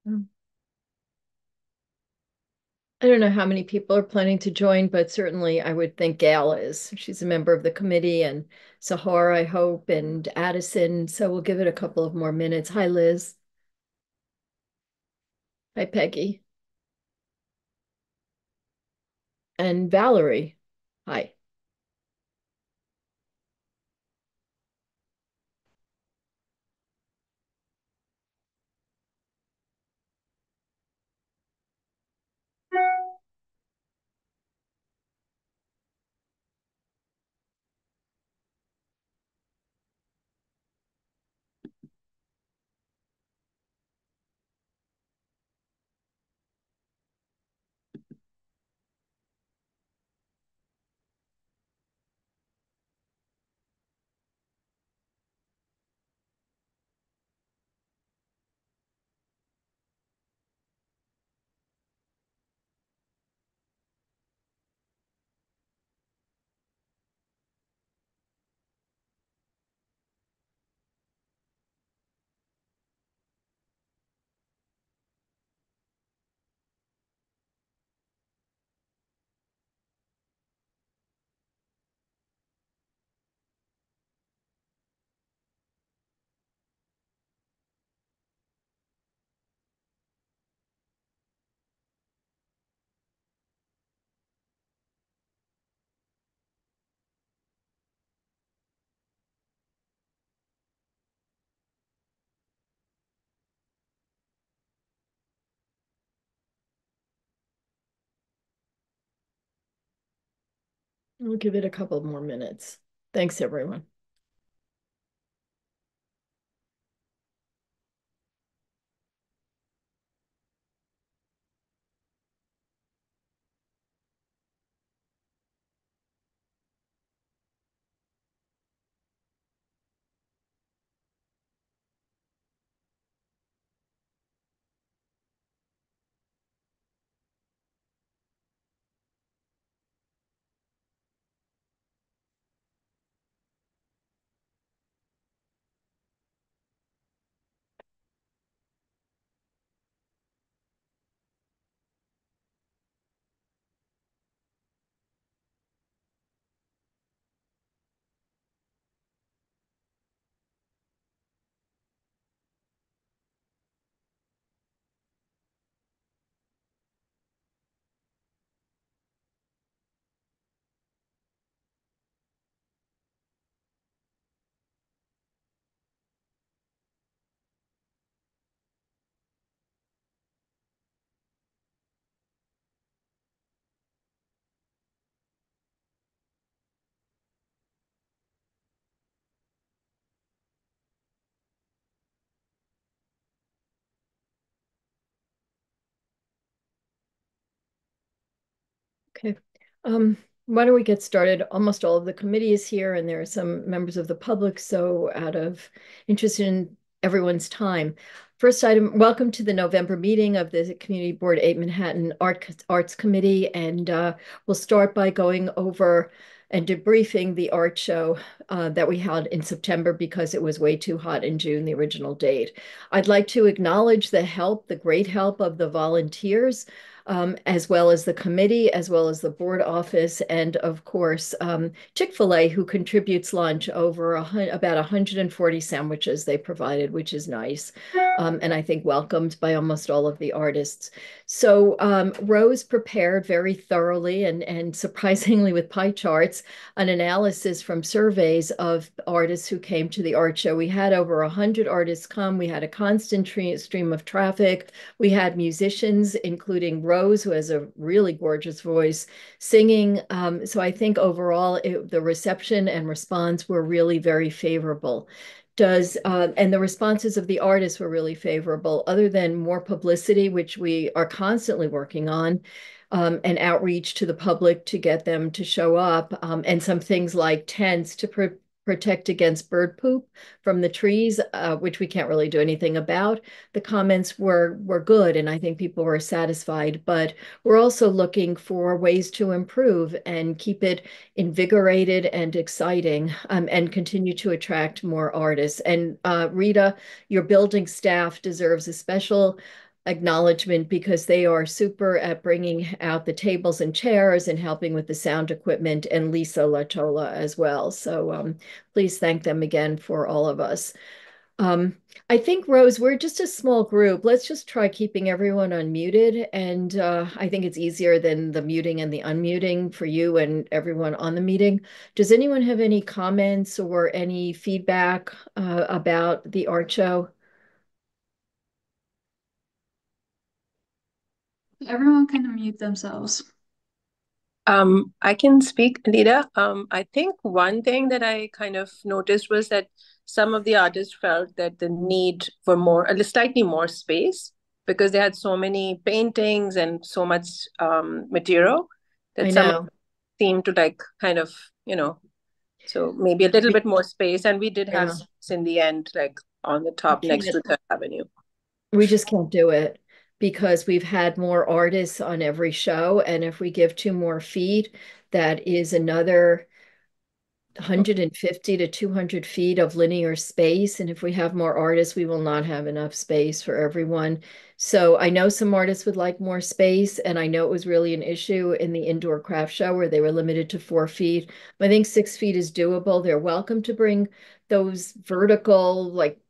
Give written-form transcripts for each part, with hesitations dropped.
Mm. I don't know how many people are planning to join, but certainly I would think Gail is. She's a member of the committee, and Sahar, I hope, and Addison. So we'll give it a couple of more minutes. Hi, Liz. Hi, Peggy. And Valerie. Hi. We'll give it a couple more minutes. Thanks, everyone. Okay. Um, why don't we get started? Almost all of the committee is here, and there are some members of the public. So, out of interest in everyone's time, first item, welcome to the November meeting of the Community Board 8 Manhattan Arts Committee. And we'll start by going over and debriefing the art show that we held in September because it was way too hot in June, the original date. I'd like to acknowledge the help, the great help of the volunteers, as well as the committee, as well as the board office, and of course, Chick-fil-A, who contributes lunch over about 140 sandwiches they provided, which is nice. And I think welcomed by almost all of the artists. So Rose prepared very thoroughly and surprisingly with pie charts, an analysis from surveys of artists who came to the art show. We had over 100 artists come. We had a constant stream of traffic. We had musicians, including Rose, who has a really gorgeous voice, singing. So I think overall, the reception and response were really very favorable. And the responses of the artists were really favorable, other than more publicity, which we are constantly working on, and outreach to the public to get them to show up, and some things like tents to protect against bird poop from the trees, which we can't really do anything about. The comments were good, and I think people were satisfied. But we're also looking for ways to improve and keep it invigorated and exciting, and continue to attract more artists. And Rita, your building staff deserves a special acknowledgement because they are super at bringing out the tables and chairs and helping with the sound equipment, and Lisa Lachola as well. So please thank them again for all of us. Um, I think, Rose, we're just a small group. Let's just try keeping everyone unmuted. And I think it's easier than the muting and the unmuting for you and everyone on the meeting. Does anyone have any comments or any feedback about the art show? Everyone can mute themselves. I can speak, Anita. I think one thing that I kind of noticed was that some of the artists felt that the need for more, a slightly more space, because they had so many paintings and so much material I that some know. seemed to like kind of, so maybe a little We, bit more space. And we did have yeah, space in the end, like on the we top next can't, to Third Avenue. we just can't do it because we've had more artists on every show. And if we give two more feet, that is another 150 to 200 feet of linear space. And if we have more artists, we will not have enough space for everyone. So I know some artists would like more space. And I know it was really an issue in the indoor craft show where they were limited to 4 feet. I think 6 feet is doable. They're welcome to bring those vertical, like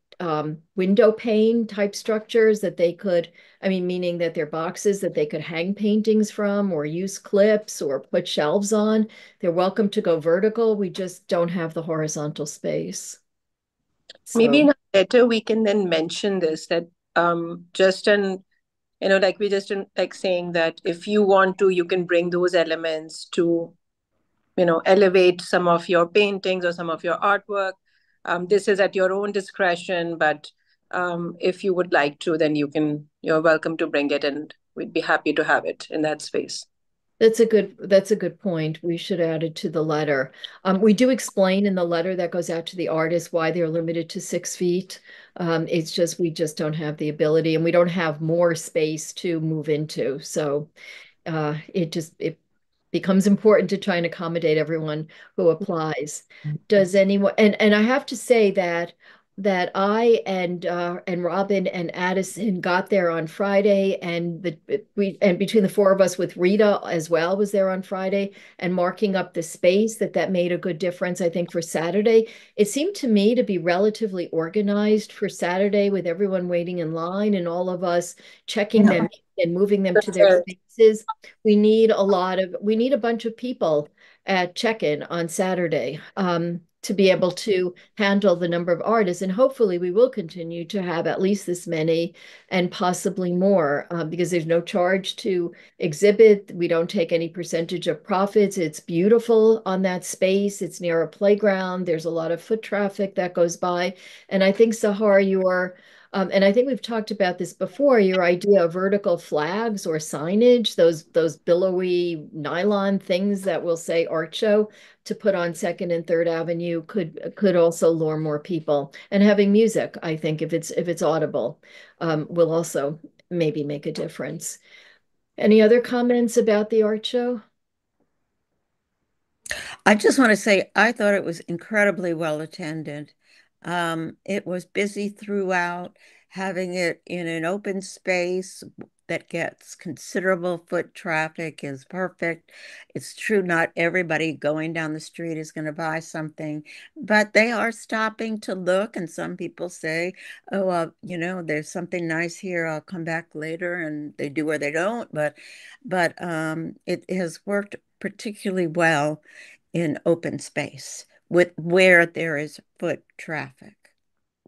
window pane type structures that they could, I mean, meaning that they're boxes that they could hang paintings from or use clips or put shelves on. They're welcome to go vertical. We just don't have the horizontal space. Maybe So in a letter we can then mention this that just an like we just like saying that if you want to, you can bring those elements to, elevate some of your paintings or some of your artwork. This is at your own discretion, but if you would like to, then you're welcome to bring it, and we'd be happy to have it in that space. that's a good point. We should add it to the letter. We do explain in the letter that goes out to the artists why they're limited to 6 feet. It's just we just don't have the ability, and we don't have more space to move into. So it becomes important to try and accommodate everyone who applies. Does anyone, and I have to say that I and Robin and Addison got there on Friday, and between the four of us with Rita as well was there on Friday, and marking up the space that made a good difference, I think, for Saturday. It seemed to me to be relatively organized for Saturday with everyone waiting in line and all of us checking Yeah. them and moving them to their spaces. We need a bunch of people at check-in on Saturday to be able to handle the number of artists. And hopefully we will continue to have at least this many and possibly more because there's no charge to exhibit. We don't take any percentage of profits. It's beautiful on that space. It's near a playground. There's a lot of foot traffic that goes by. And I think, Sahar, and I think we've talked about this before, your idea of vertical flags or signage, those billowy nylon things that will say art show to put on Second and Third Avenue could also lure more people. And having music, I think, if it's audible, will also maybe make a difference. Any other comments about the art show? I just want to say I thought it was incredibly well attended. It was busy throughout, having it in an open space that gets considerable foot traffic is perfect. It's true, not everybody going down the street is going to buy something, but they are stopping to look. And some people say, oh, there's something nice here. I'll come back later. And they do or they don't. But it has worked particularly well in open space with where there is foot traffic.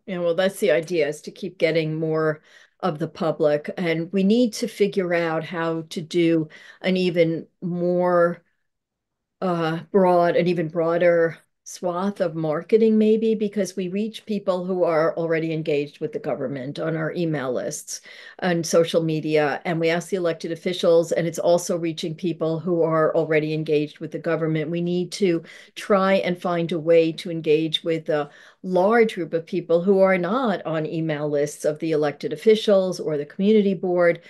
Yeah, well, that's the idea is to keep getting more of the public. And we need to figure out how to do an even more an even broader swath of marketing, maybe because we reach people who are already engaged with the government on our email lists and social media, and we ask the elected officials, and it's also reaching people who are already engaged with the government. We need to try and find a way to engage with a large group of people who are not on email lists of the elected officials or the community board.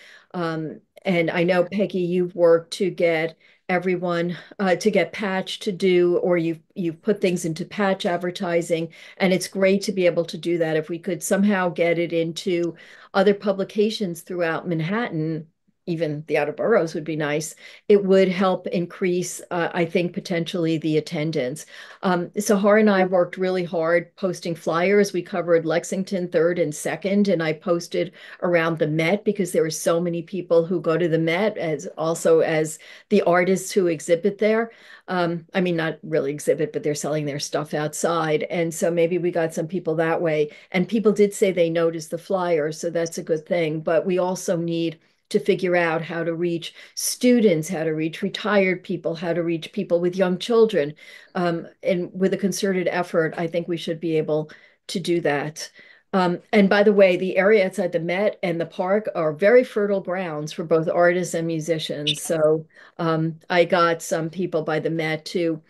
And I know, Peggy, you've worked to get everyone to get Patch to do, or you've put things into Patch advertising, and it's great to be able to do that. If we could somehow get it into other publications throughout Manhattan, even the outer boroughs would be nice. It would help increase, I think, potentially the attendance. Sahar and I worked really hard posting flyers. We covered Lexington 3rd and 2nd, and I posted around the Met because there were so many people who go to the Met as also as the artists who exhibit there. I mean, not really exhibit, but they're selling their stuff outside. And so maybe we got some people that way. And people did say they noticed the flyers, so that's a good thing. But we also need to figure out how to reach students, how to reach retired people, how to reach people with young children. And with a concerted effort, I think we should be able to do that. And by the way, the area outside the Met and the park are very fertile grounds for both artists and musicians. So I got some people by the Met to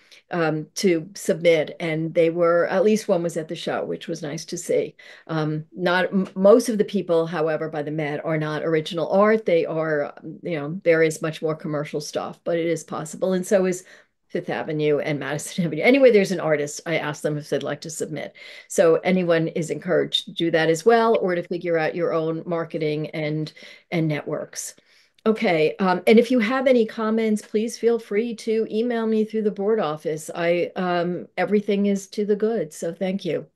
submit, and they were at least one was at the show, which was nice to see. Not most of the people, however, by the Met are not original art. They are, there is much more commercial stuff, but it is possible, and so is Fifth Avenue and Madison Avenue. Anyway, there's an artist. I asked them if they'd like to submit. So anyone is encouraged to do that as well, or to figure out your own marketing and networks. Okay, and if you have any comments, please feel free to email me through the board office. I everything is to the good, so thank you.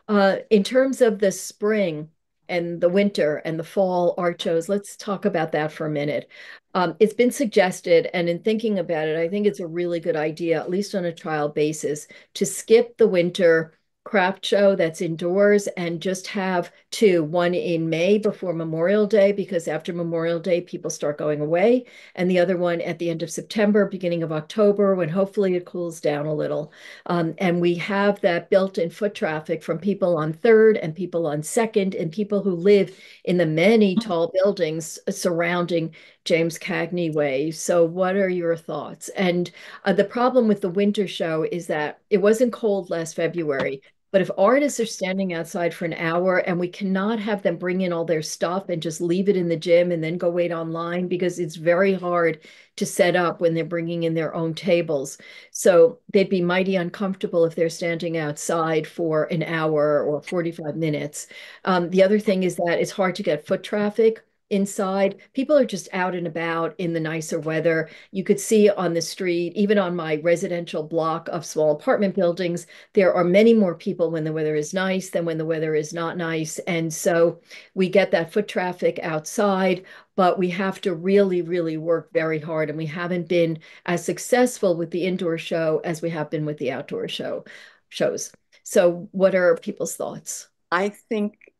In terms of the spring and the winter and the fall art shows, let's talk about that for a minute. It's been suggested, and in thinking about it, I think it's a really good idea, at least on a trial basis, to skip the winter craft show that's indoors and just have two, one in May before Memorial Day, because after Memorial Day, people start going away, and the other one at the end of September, beginning of October, when hopefully it cools down a little. And we have that built-in foot traffic from people on 3rd and people on 2nd and people who live in the many tall buildings surrounding James Cagney Way. So what are your thoughts? And the problem with the winter show is that it wasn't cold last February, but if artists are standing outside for an hour and we cannot have them bring in all their stuff and just leave it in the gym and then go wait online, because it's very hard to set up when they're bringing in their own tables. So they'd be mighty uncomfortable if they're standing outside for an hour or 45 minutes. The other thing is that it's hard to get foot traffic inside. People are just out and about in the nicer weather. You could see on the street, even on my residential block of small apartment buildings, there are many more people when the weather is nice than when the weather is not nice. And so we get that foot traffic outside, but we have to really, really work very hard. And we haven't been as successful with the indoor show as we have been with the outdoor shows. So what are people's thoughts? I think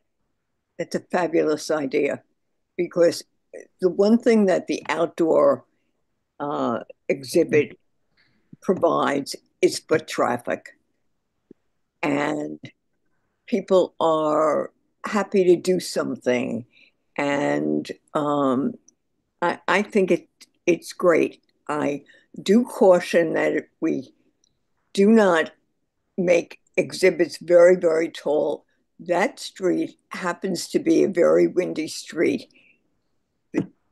it's a fabulous idea because the one thing that the outdoor exhibit provides is foot traffic. And people are happy to do something. And I think it's great. I do caution that we do not make exhibits very, very tall. That street happens to be a very windy street.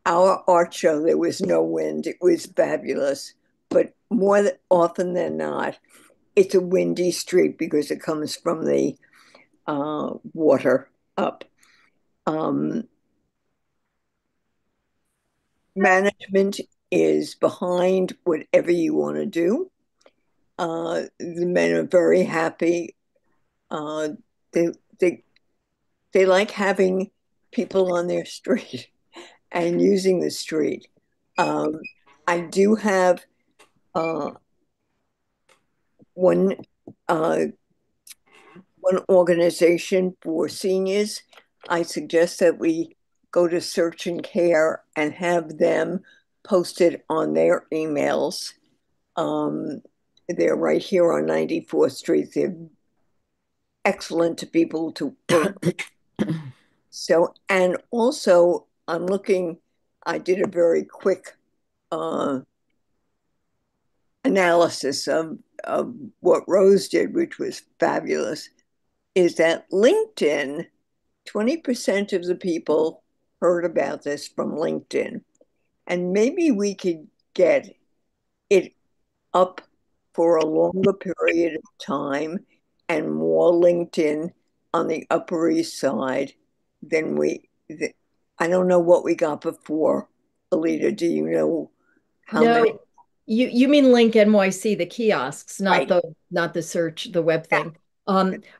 Our art show, there was no wind. It was fabulous. But more often than not, it's a windy street because it comes from the water up. Management is behind whatever you want to do. The men are very happy. They, they, they like having people on their street and using the street. I do have one one organization for seniors. I suggest that we go to Search and Care and have them posted on their emails. They're right here on 94th Street. They're excellent to people to work. So, and also I'm looking, I did a very quick analysis of what Rose did, which was fabulous, is that LinkedIn, 20% of the people heard about this from LinkedIn. And maybe we could get it up for a longer period of time and more LinkedIn on the Upper East Side than I don't know what we got before. Alita, do you know how many? No, you mean Link NYC, the kiosks, Right. not the search, the web thing.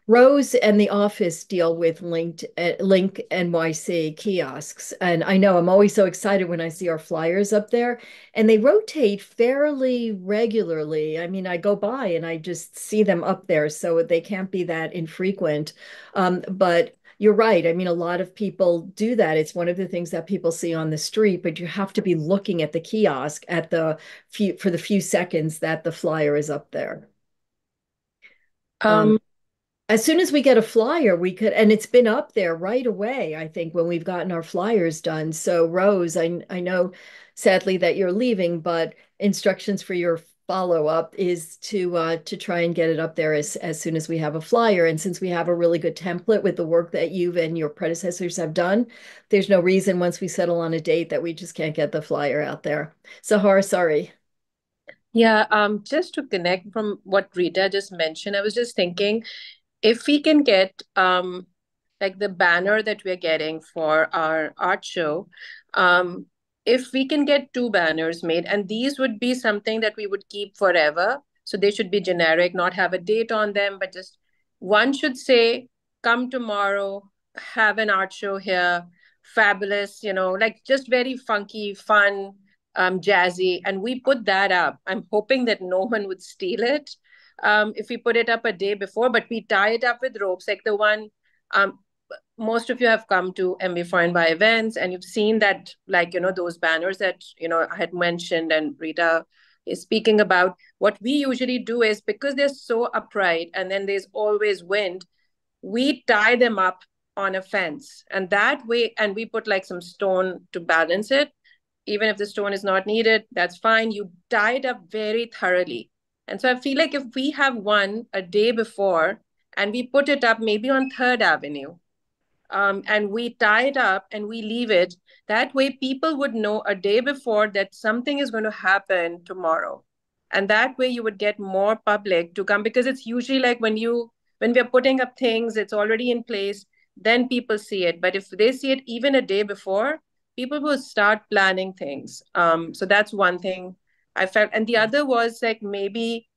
Rose and the office deal with Link NYC kiosks, and I know I'm always so excited when I see our flyers up there, and they rotate fairly regularly. I mean, I go by and I just see them up there, so they can't be that infrequent. But you're right. I mean, a lot of people do that. It's one of the things that people see on the street, but you have to be looking at the kiosk at the for the few seconds that the flyer is up there. Um, Um, as soon as we get a flyer, we could, and it's been up there right away, I think, when we've gotten our flyers done. So, Rose, I know sadly that you're leaving, but instructions for your follow-up is to try and get it up there as soon as we have a flyer. And since we have a really good template with the work that you've and your predecessors have done, there's no reason once we settle on a date that we just can't get the flyer out there. Sahar, sorry. yeah, just to connect from what Rita just mentioned, I was just thinking if we can get like the banner that we're getting for our art show, um, if we can get two banners made, and these would be something that we would keep forever. So they should be generic, not have a date on them, but just one should say, come tomorrow, have an art show here, fabulous, like just very funky, fun, jazzy. And we put that up. I'm hoping that no one would steal it if we put it up a day before, but we tie it up with ropes, like the one um, most of you have come to MB Foreign Buy events and you've seen that, like, those banners that, I had mentioned and Rita is speaking about. What we usually do is because they're so upright and then there's always wind, we tie them up on a fence. And that way, and we put like some stone to balance it. Even if the stone is not needed, that's fine. You tie it up very thoroughly. And so I feel like if we have one a day before and we put it up maybe on Third Avenue, and we tie it up and we leave it, that way people would know a day before that something is going to happen tomorrow. And that way you would get more public to come, because it's usually like when we're putting up things, it's already in place, then people see it. But if they see it even a day before, people will start planning things. So that's one thing I felt. And the other was like maybe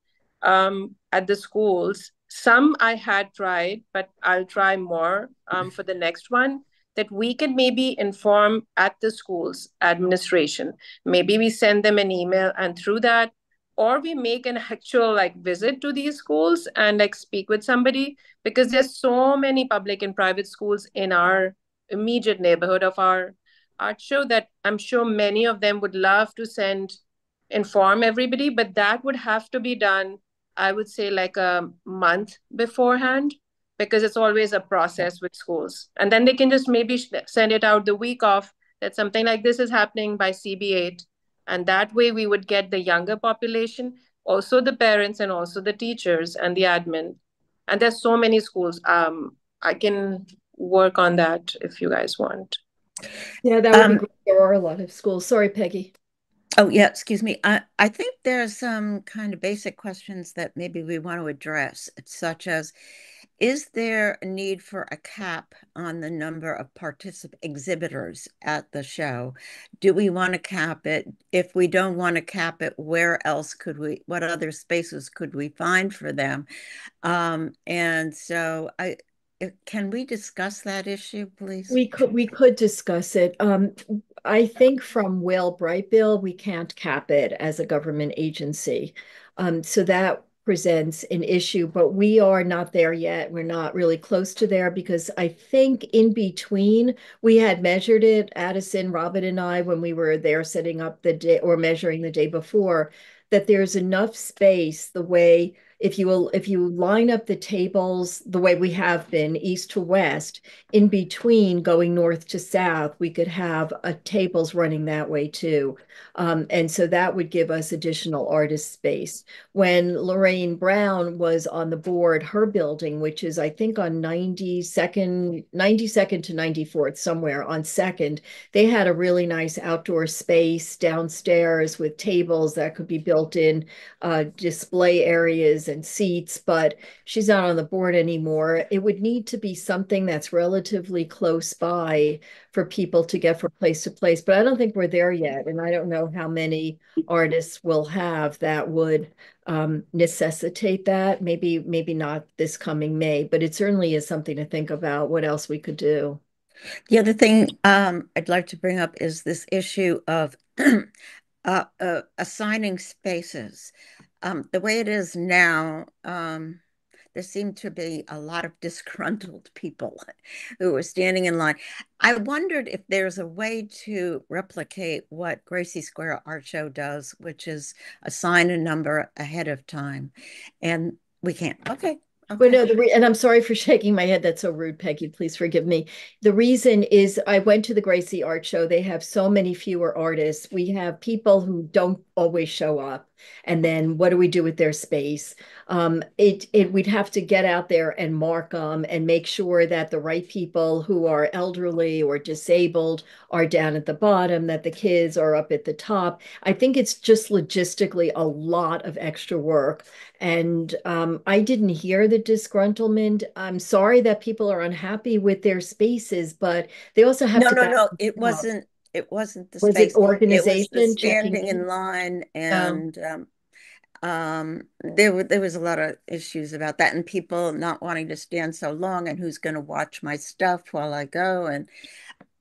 at the schools. Some I had tried, but I'll try more for the next one. That we can maybe inform at the schools administration. Maybe we send them an email, and through that, or we make an actual like visit to these schools and like speak with somebody, because there's so many public and private schools in our immediate neighborhood of our art show that I'm sure many of them would love to inform everybody, but that would have to be done, I would say, like a month beforehand, because it's always a process with schools. And then they can just maybe send it out the week off that something like this is happening by CB8. And that way we would get the younger population, also the parents and also the teachers and the admin. And there's so many schools. I can work on that if you guys want. Yeah, that would be great. There are a lot of schools. Sorry, Peggy. Oh, yeah, excuse me. I think there's some kind of basic questions that maybe we want to address, such as, is there a need for a cap on the number of exhibitors at the show? Do we want to cap it? If we don't want to cap it, where else what other spaces could we find for them? And so can we discuss that issue, please? We could discuss it. I think from Will Brightbill, we can't cap it as a government agency. So that presents an issue, but we are not there yet. We're not really close to there because I think in between we had measured it, Addison, Robin, and I, when we were there setting up the day or measuring the day before, that there's enough space the way if you line up the tables the way we have been, east to west, in between going north to south, we could have tables running that way too. And so that would give us additional artist space. When Lorraine Brown was on the board, her building, which is I think on 92nd to 94th, somewhere on Second, they had a really nice outdoor space downstairs with tables that could be built in, display areas and seats, but she's not on the board anymore. It would need to be something that's relatively close by for people to get from place to place, but I don't think we're there yet. And I don't know how many artists will have that would necessitate that. Maybe not this coming May, but it certainly is something to think about what else we could do. The other thing I'd like to bring up is this issue of assigning spaces. The way it is now, there seem to be a lot of disgruntled people who are standing in line. I wondered if there's a way to replicate what Gracie Square Art Show does, which is assign a number ahead of time. And we can't. Okay. Well, Okay. no, and I'm sorry for shaking my head. That's so rude, Peggy. Please forgive me. The reason is I went to the Gracie Art Show. They have so many fewer artists. We have people who don't always show up. And then what do we do with their space? We'd have to get out there and mark them and make sure that the right people who are elderly or disabled are down at the bottom, that the kids are up at the top. I think it's just logistically a lot of extra work. And I didn't hear the disgruntlement. I'm sorry that people are unhappy with their spaces, but they also have No, to no, back no. up. It wasn't the Was it space. It was the organization checking standing in? in line, Um, and there was a lot of issues about that, and people not wanting to stand so long, and who's going to watch my stuff while I go, and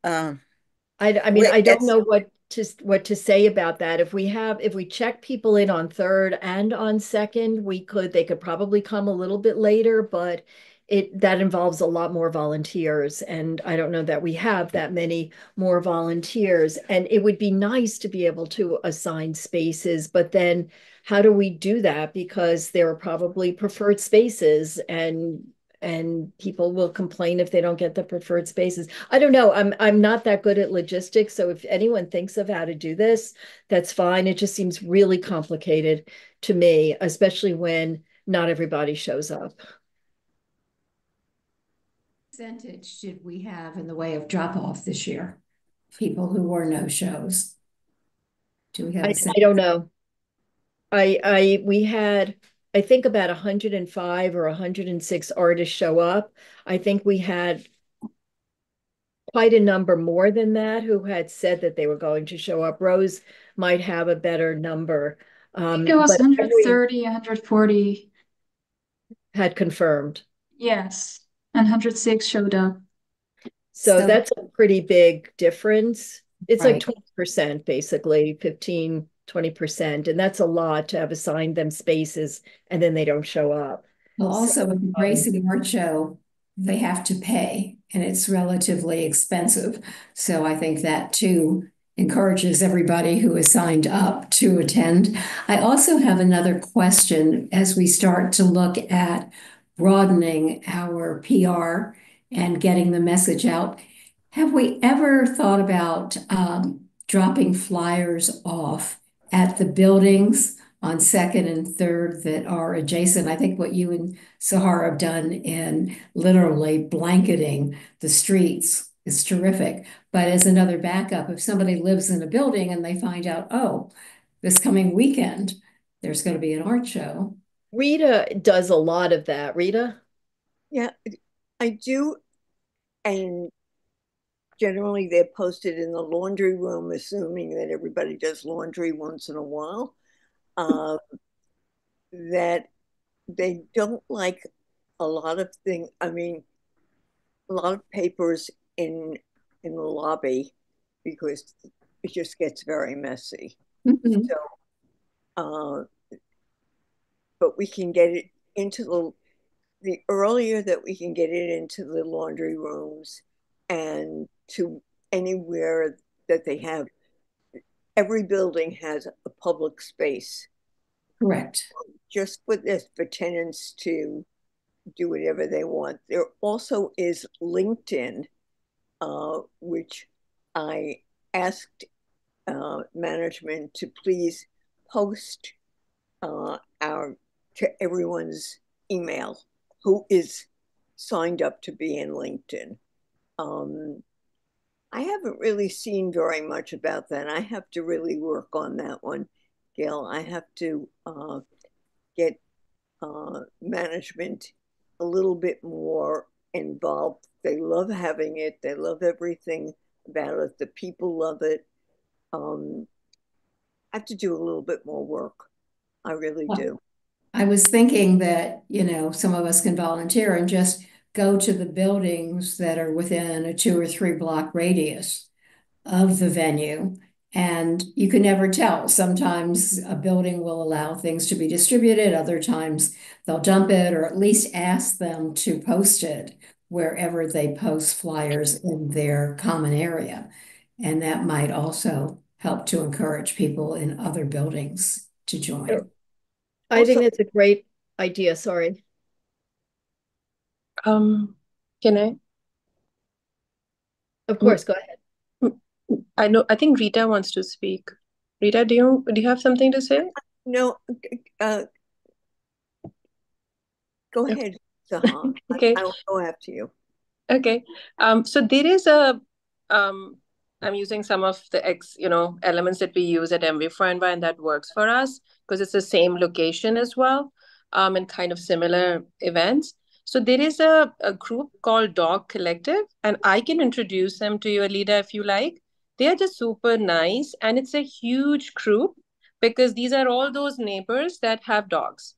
um, I mean, I don't it's know what to say about that. If we check people in on third and on second, they could probably come a little bit later, but that involves a lot more volunteers, and I don't know that we have that many more volunteers. And it would be nice to be able to assign spaces, but then how do we do that? Because there are probably preferred spaces, and people will complain if they don't get the preferred spaces. I don't know. I'm not that good at logistics, so if anyone thinks of how to do this, that's fine. It just seems really complicated to me, especially when not everybody shows up. Percentage did we have in the way of drop off this year? People who were no shows. Do we have a sense? I don't know. We had I think about 105 or 106 artists show up. I think we had quite a number more than that who had said that they were going to show up. Rose might have a better number, I think it was but every 130, 140. had confirmed. Yes. And 106 showed up. So So, that's a pretty big difference. It's like right. 20%, basically 15, 20%. And that's a lot to have assigned them spaces and then they don't show up. Well, So, also with the um, Gracie Art Show, they have to pay and it's relatively expensive. So I think that too encourages everybody who is signed up to attend. I also have another question as we start to look at broadening our PR and getting the message out. Have we ever thought about dropping flyers off at the buildings on second and third that are adjacent? I think what you and Sahara have done in literally blanketing the streets is terrific. But as another backup, if somebody lives in a building and they find out, oh, this coming weekend, there's going to be an art show. Rita does a lot of that. Rita? Yeah, I do. And generally, they're posted in the laundry room, assuming that everybody does laundry once in a while. Uh, that they don't like a lot of things. I mean, a lot of papers in the lobby because it just gets very messy. Mhm. So, uh, but we can get it into the earlier that we can get it into the laundry rooms and to anywhere that they have. Every building has a public space Correct. just for this, for tenants to do whatever they want. There also is LinkedIn, which I asked management to please post our to everyone's email who is signed up to be in LinkedIn. Um, I haven't really seen very much about that. I have to really work on that one, Gail. I have to get management a little bit more involved. They love having it. They love everything about it. The people love it. I have to do a little bit more work. I really Well, do. I was thinking that, some of us can volunteer and just go to the buildings that are within a 2 or 3 block radius of the venue. And you can never tell. Sometimes a building will allow things to be distributed, other times they'll dump it or at least ask them to post it wherever they post flyers in their common area. And that might also help to encourage people in other buildings to join. I think Also, that's a great idea. Sorry. Can I? Of course, go ahead. I know. I think Rita wants to speak. Rita, do you have something to say? no, uh, go ahead, Zaha. Okay. I will go after you. Okay. So there is um, I'm using some of the elements that we use at MV for Envi, and that works for us because it's the same location as well, and kind of similar events. So there is a group called Dog Collective, and I can introduce them to you, Alida, if you like. They are just super nice, and it's a huge group because these are all those neighbors that have dogs.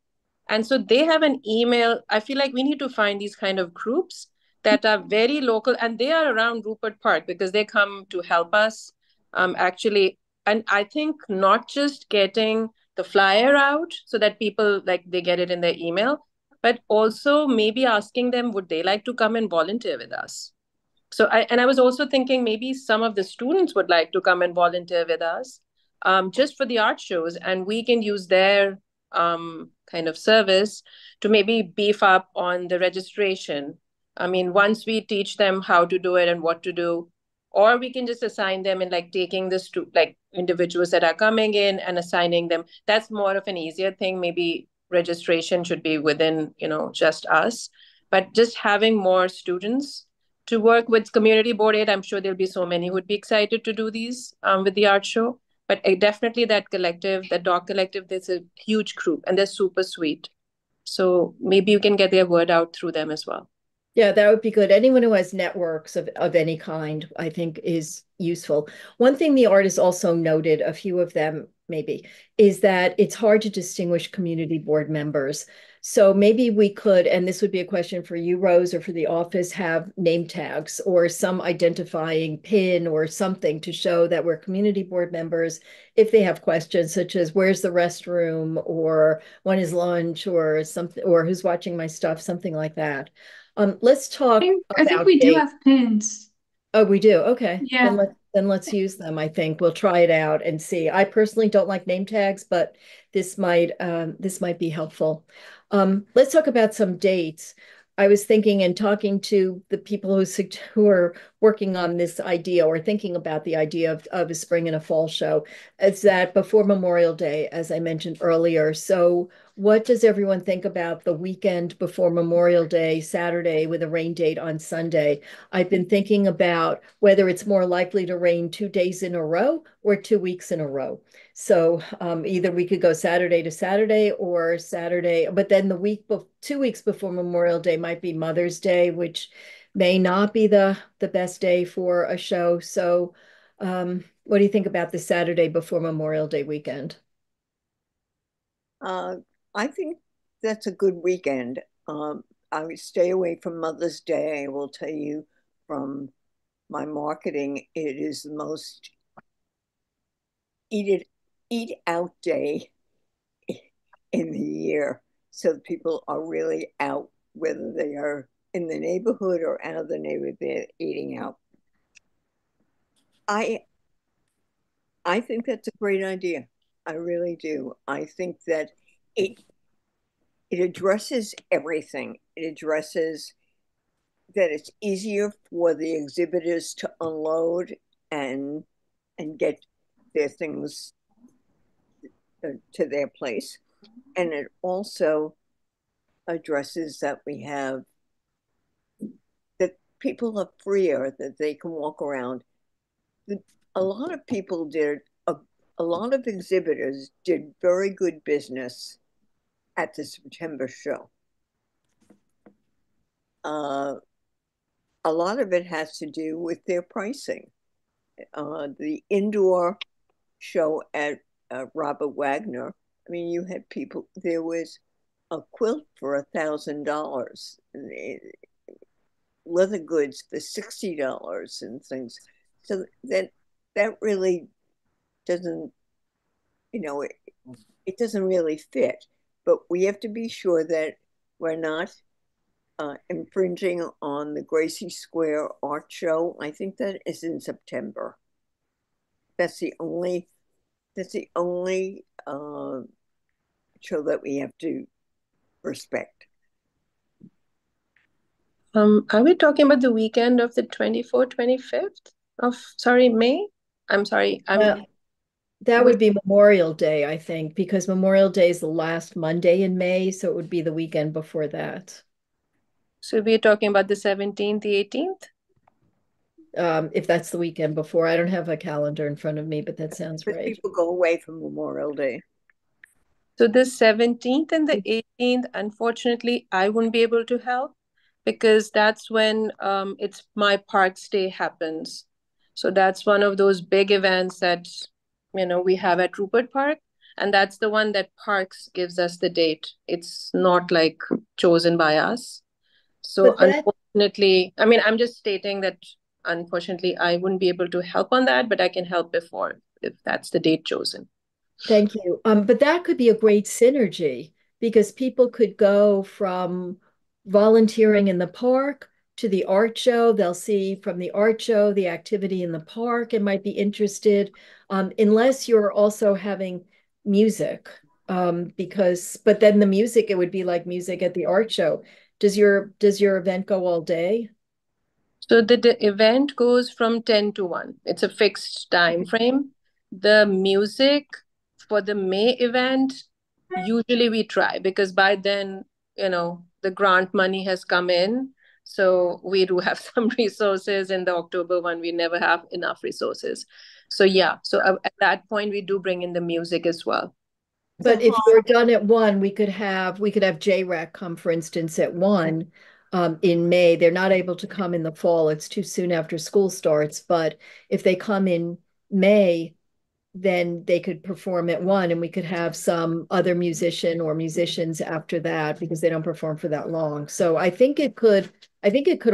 And so they have an email. I feel like we need to find these kind of groups that are very local, and they are around Rupert Park because they come to help us actually. And I think not just getting the flyer out so that people like they get it in their email, but also maybe asking them would they like to come and volunteer with us. So I was also thinking maybe some of the students would like to come and volunteer with us, just for the art shows, and we can use their kind of service to maybe beef up on the registration. I mean, once we teach them how to do it and what to do, or we can just assign them and like taking this to like individuals that are coming in and assigning them. That's more of an easier thing. Maybe registration should be within, just us, but just having more students to work with community board aid. I'm sure there'll be so many who would be excited to do these with the art show. But definitely that collective, that dog collective, there's a huge group and they're super sweet. So maybe you can get their word out through them as well. Yeah, that would be good. Anyone who has networks of any kind, I think, is useful. One thing the artist also noted, a few of them maybe, is that it's hard to distinguish community board members. So maybe we could, and this would be a question for you, Rose, or for the office, have name tags or some identifying pin or something to show that we're community board members if they have questions such as where's the restroom or when is lunch or something, or who's watching my stuff, something like that. Let's talk I think about we do date. have pins. Oh, we do. Okay. Then Yeah. let's use them. I think we'll try it out and see. I personally don't like name tags, but this might be helpful. Let's talk about some dates. I was thinking and talking to the people who are working on this idea or thinking about the idea of a spring and a fall show, is that before Memorial Day, as I mentioned earlier. So what does everyone think about the weekend before Memorial Day, Saturday, with a rain date on Sunday? I've been thinking about whether it's more likely to rain 2 days in a row or 2 weeks in a row. So either we could go Saturday to Saturday or Saturday, but then 2 weeks before Memorial Day might be Mother's Day, which may not be the best day for a show. So what do you think about the Saturday before Memorial Day weekend? Uh, I think that's a good weekend. I would stay away from Mother's Day. I will tell you from my marketing, it is the most eat it eat out day in the year. So people are really out, whether they are in the neighborhood or out of the neighborhood, they're eating out. I I think that's a great idea. I really do. I think that it it addresses everything. It addresses that it's easier for the exhibitors to unload and get their things to their place. And it also addresses that we have that people are freer, that they can walk around. A lot of people did, a lot of exhibitors did very good business at the September show. Uh, a lot of it has to do with their pricing. The indoor show at Robert Wagner, I mean, you had people, there was a quilt for $1,000, leather goods for $60 and things. So that really doesn't, you know, it doesn't really fit. But we have to be sure that we're not infringing on the Gracie Square Art Show. I think that is in September. That's the only show that we have to respect. Are we talking about the weekend of the 24th, 25th of, sorry, May? I'm sorry, That which, would be Memorial Day, I think, because Memorial Day is the last Monday in May, so it would be the weekend before that. so we're talking about the 17th, the 18th? If that's the weekend before. I don't have a calendar in front of me, but that sounds Because right. people go away from Memorial Day. So the 17th and the 18th, unfortunately, I wouldn't be able to help because that's when it's my Parks Day happens. So that's one of those big events that, we have at Rupert Park. And that's the one that Parks gives us the date. It's not like chosen by us. So But that unfortunately, I mean, I'm just stating that unfortunately, I wouldn't be able to help on that, but I can help before if that's the date chosen. Thank you. But that could be a great synergy because people could go from volunteering in the park to the art show. They'll see from the art show the activity in the park and might be interested, unless you're also having music. But then the music, it would be like music at the art show. Does your event go all day? So the event goes from 10 to 1. It's a fixed time frame. The music for the May event, usually we try because by then, the grant money has come in. So we do have some resources. In the October one, we never have enough resources. So yeah, so at that point, we do bring in the music as well. So But if you're done at 1, we could have JRAC come, for instance, at 1 in May. They're not able to come in the fall. It's too soon after school starts. But if they come in May, then they could perform at 1, and we could have some other musician or musicians after that because they don't perform for that long. So I think it could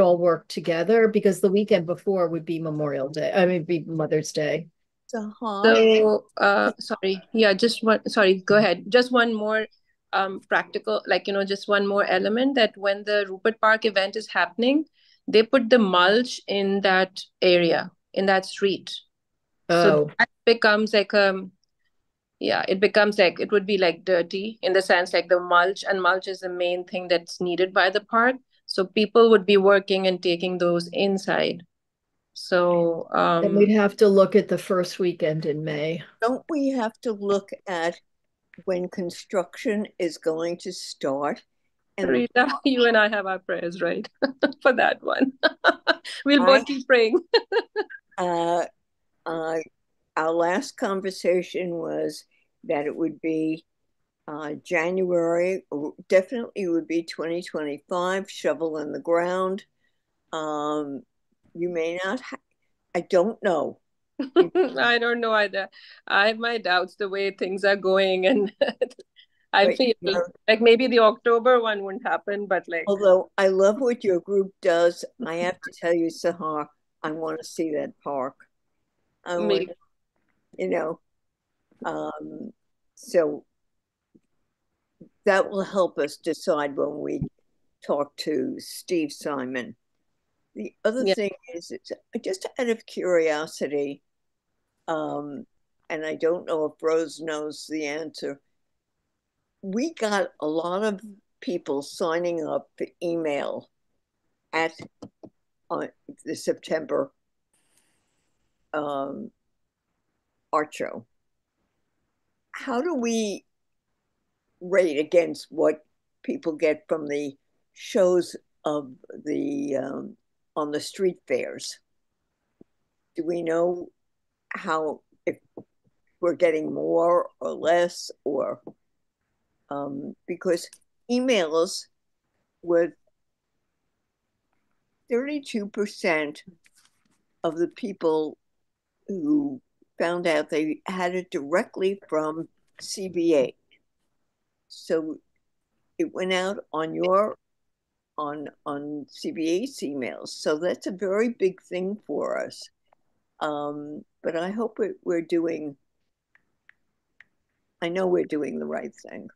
all work together because the weekend before would be Memorial Day. I mean, be Mother's Day. Sahar, So, sorry, yeah, sorry, go ahead. Just one more practical, like, just one more element that when the Rupert Park event is happening, they put the mulch in that area, in that street. So Oh, that becomes like yeah, it becomes like it would be like dirty in the sense like the mulch, and mulch is the main thing that's needed by the park. So people would be working and taking those inside. So then we'd have to look at the first weekend in May. don't we have to look at when construction is going to start? And Rita, you and I have our prayers, right? For that one. We'll I, both keep praying. uh, uh, our last conversation was that it would be January, definitely would be 2025, shovel in the ground. Um, you may not, I don't know. I don't know either. I have my doubts the way things are going, and I But feel like maybe the October one wouldn't happen, but like although I love what your group does, I have to tell you, Sahar, I want to see that park. I want, maybe. you know, um, so that will help us decide when we talk to Steve Simon. The other Yeah. thing is, it's just out of curiosity, and I don't know if Rose knows the answer. we got a lot of people signing up for email at the September um, art show. How do we rate against what people get from the shows of the on the street fairs? Do we know how, if we're getting more or less, or because emails with 32% of the people who found out they had it directly from CB8. So it went out on your on CB8's emails. So that's a very big thing for us. But I hope we're doing. I know we're doing the right thing.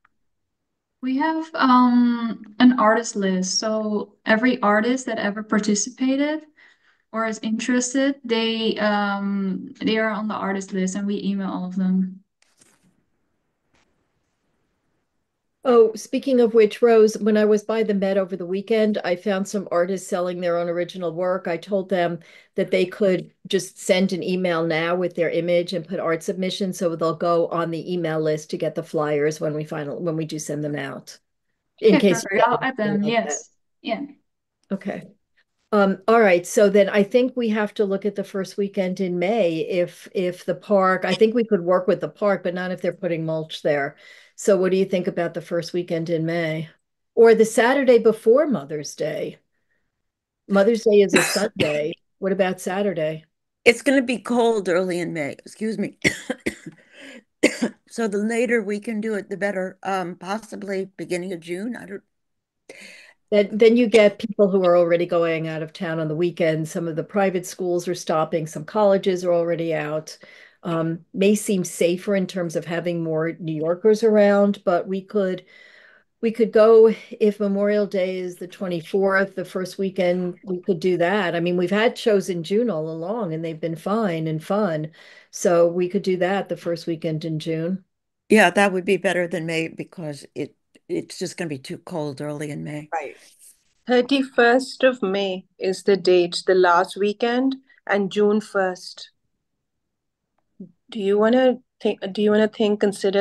We have an artist list. So every artist that ever participated or is interested, they are on the artist list and we email all of them. Oh, speaking of which, Rose, when I was by the Met over the weekend, I found some artists selling their own original work. I told them that they could just send an email now with their image and put art submissions, so they'll go on the email list to get the flyers when we do send them out. In Yeah, case perfect. you I'll have add anything them. like that. Yes. Yeah. Okay. All right. So then I think we have to look at the first weekend in May if the park, I think we could work with the park, but not if they're putting mulch there. So what do you think about the first weekend in May? Or the Saturday before Mother's Day? Mother's Day is a Sunday. What about Saturday? It's going to be cold early in May. Excuse me. So the later we can do it, the better. Possibly beginning of June. I don't. Then you get people who are already going out of town on the weekend. Some of the private schools are stopping, some colleges are already out. May seem safer in terms of having more New Yorkers around, but we could go if Memorial Day is the 24th, the first weekend, we could do that. I mean, we've had shows in June all along and they've been fine and fun. So we could do that the first weekend in June. Yeah, that would be better than May because it's just going to be too cold early in May. Right. 31st of May is the date, the last weekend, and June 1st. Consider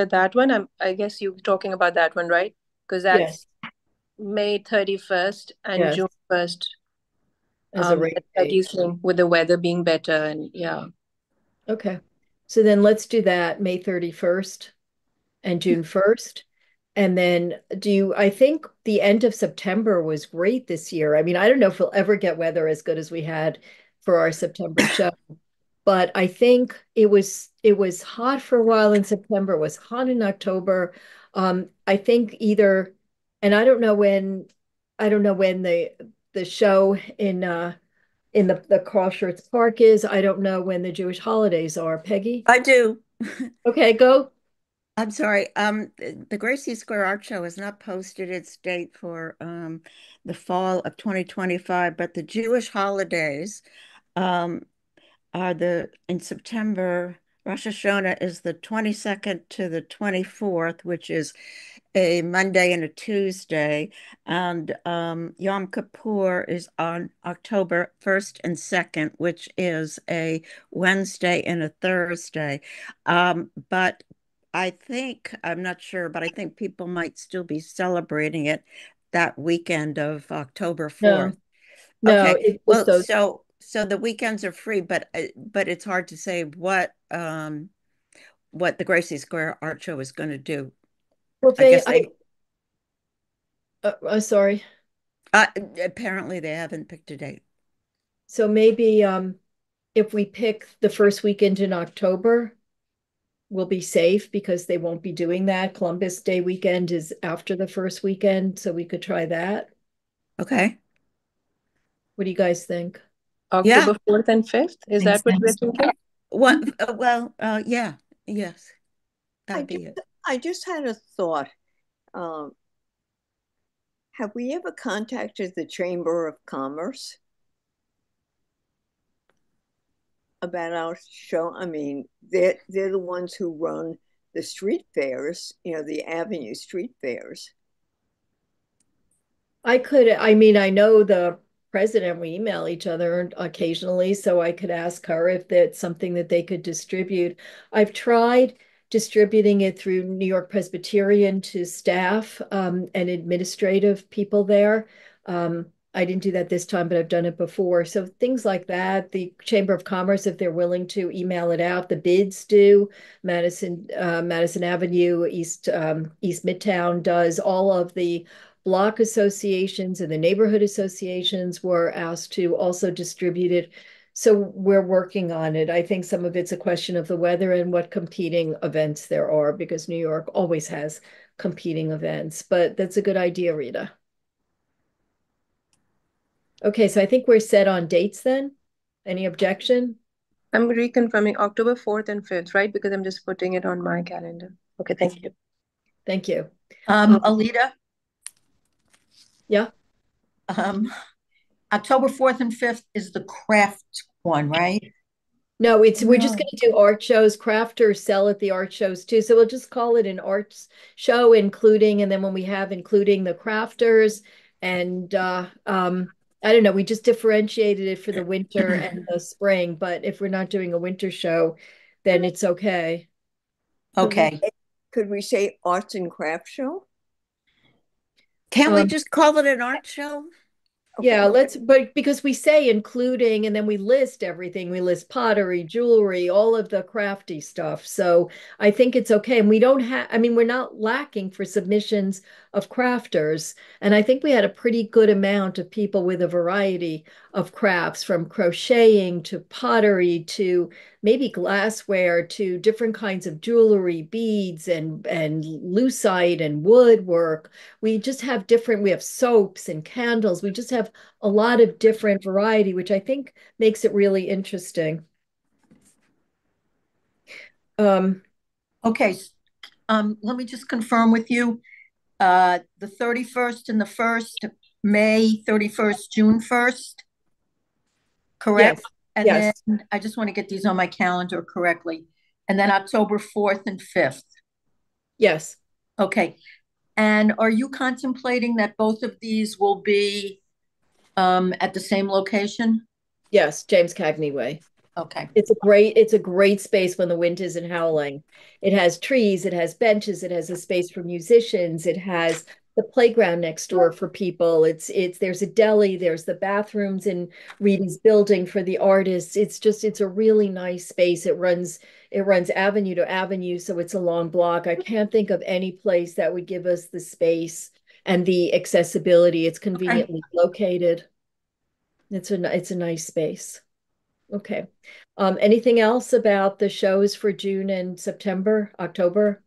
that one? I guess you're talking about that one, right? Because Yes, that's May 31st and yes, June 1st. as a rain That you date. think with the weather being better and yeah. Okay. So then let's do that May 31st and June 1st. And then I think the end of September was great this year. I mean, I don't know if we'll ever get weather as good as we had for our September show, but I think it was hot for a while in September, it was hot in October. I think either, and I don't know when the show in the Crossroads Park is. I don't know when the Jewish holidays are. Peggy? I do. Okay, go. I'm sorry. The Gracie Square Art Show has not posted its date for the fall of 2025, but the Jewish holidays um are the in September. Rosh Hashanah is the 22nd to the 24th, which is a Monday and a Tuesday, and Yom Kippur is on October 1st and 2nd, which is a Wednesday and a Thursday. But I think, I'm not sure, but I think people might still be celebrating it that weekend of October No, 4th. no, Okay. it's just Well, those. so the weekends are free, but it's hard to say what the Gracie Square Art Show is going to do. Well, I guess sorry. uh, apparently they haven't picked a date. So maybe if we pick the first weekend in October, we'll be safe because they won't be doing that. Columbus Day weekend is after the first weekend, so we could try that. Okay. What do you guys think? Yeah. October 4th and 5th, is Makes that what we're sense. thinking? What well, yeah. Yes. I That'd just be it. I just had a thought. Um, have we ever contacted the Chamber of Commerce about our show? I mean, they're the ones who run the street fairs, the Avenue street fairs. I mean, I know the president, we email each other occasionally, so I could ask her if that's something that they could distribute. I've tried distributing it through New York Presbyterian to staff and administrative people there. I didn't do that this time, but I've done it before. So things like that, the Chamber of Commerce, if they're willing to email it out, the bids do. Madison Avenue, East Midtown does. All of the block associations and the neighborhood associations were asked to also distribute it. So we're working on it. I think some of it's a question of the weather and what competing events there are, because New York always has competing events. But that's a good idea, Rita. Okay, so I think we're set on dates then. Any objection? I'm reconfirming October 4th and 5th, right? Because I'm just putting it on my calendar. Okay, thank you. Thank you. Alita, Yeah. October 4th and 5th is the craft one, right? No, we're just No. going to do art shows. Crafters sell at the art shows too. So we'll just call it an arts show, including, and then when we have including the crafters and I don't know, we just differentiated it for the winter and the spring. But if we're not doing a winter show, then it's okay. Okay. Could we say arts and craft show? Can't we just call it an art show? Yeah, but because we say including and then we list everything, we list pottery, jewelry, all of the crafty stuff. So I think it's okay. And we don't have, I mean, we're not lacking for submissions of crafters. And I think we had a pretty good amount of people with a variety of crafts, from crocheting to pottery to maybe glassware to different kinds of jewelry, beads and lucite and woodwork. We just have different, we have soaps and candles. We just have a lot of different variety, which I think makes it really interesting. Okay. Let me just confirm with you. The 31st and the 1st, May 31st, June 1st, correct? Yes, And yes, then I just want to get these on my calendar correctly. And then October 4th and 5th. yes, Okay. And are you contemplating that both of these will be at the same location? yes, James Cagney Way. Okay. It's a great space when the wind isn't howling. It has trees, it has benches, it has a space for musicians, it has the playground next door for people. It's there's a deli, there's the bathrooms in Reedy's building for the artists. It's a really nice space. It runs avenue to avenue, so it's a long block. I can't think of any place that would give us the space and the accessibility. It's Okay. conveniently located. It's a nice space. Okay. Anything else about the shows for June and September, October?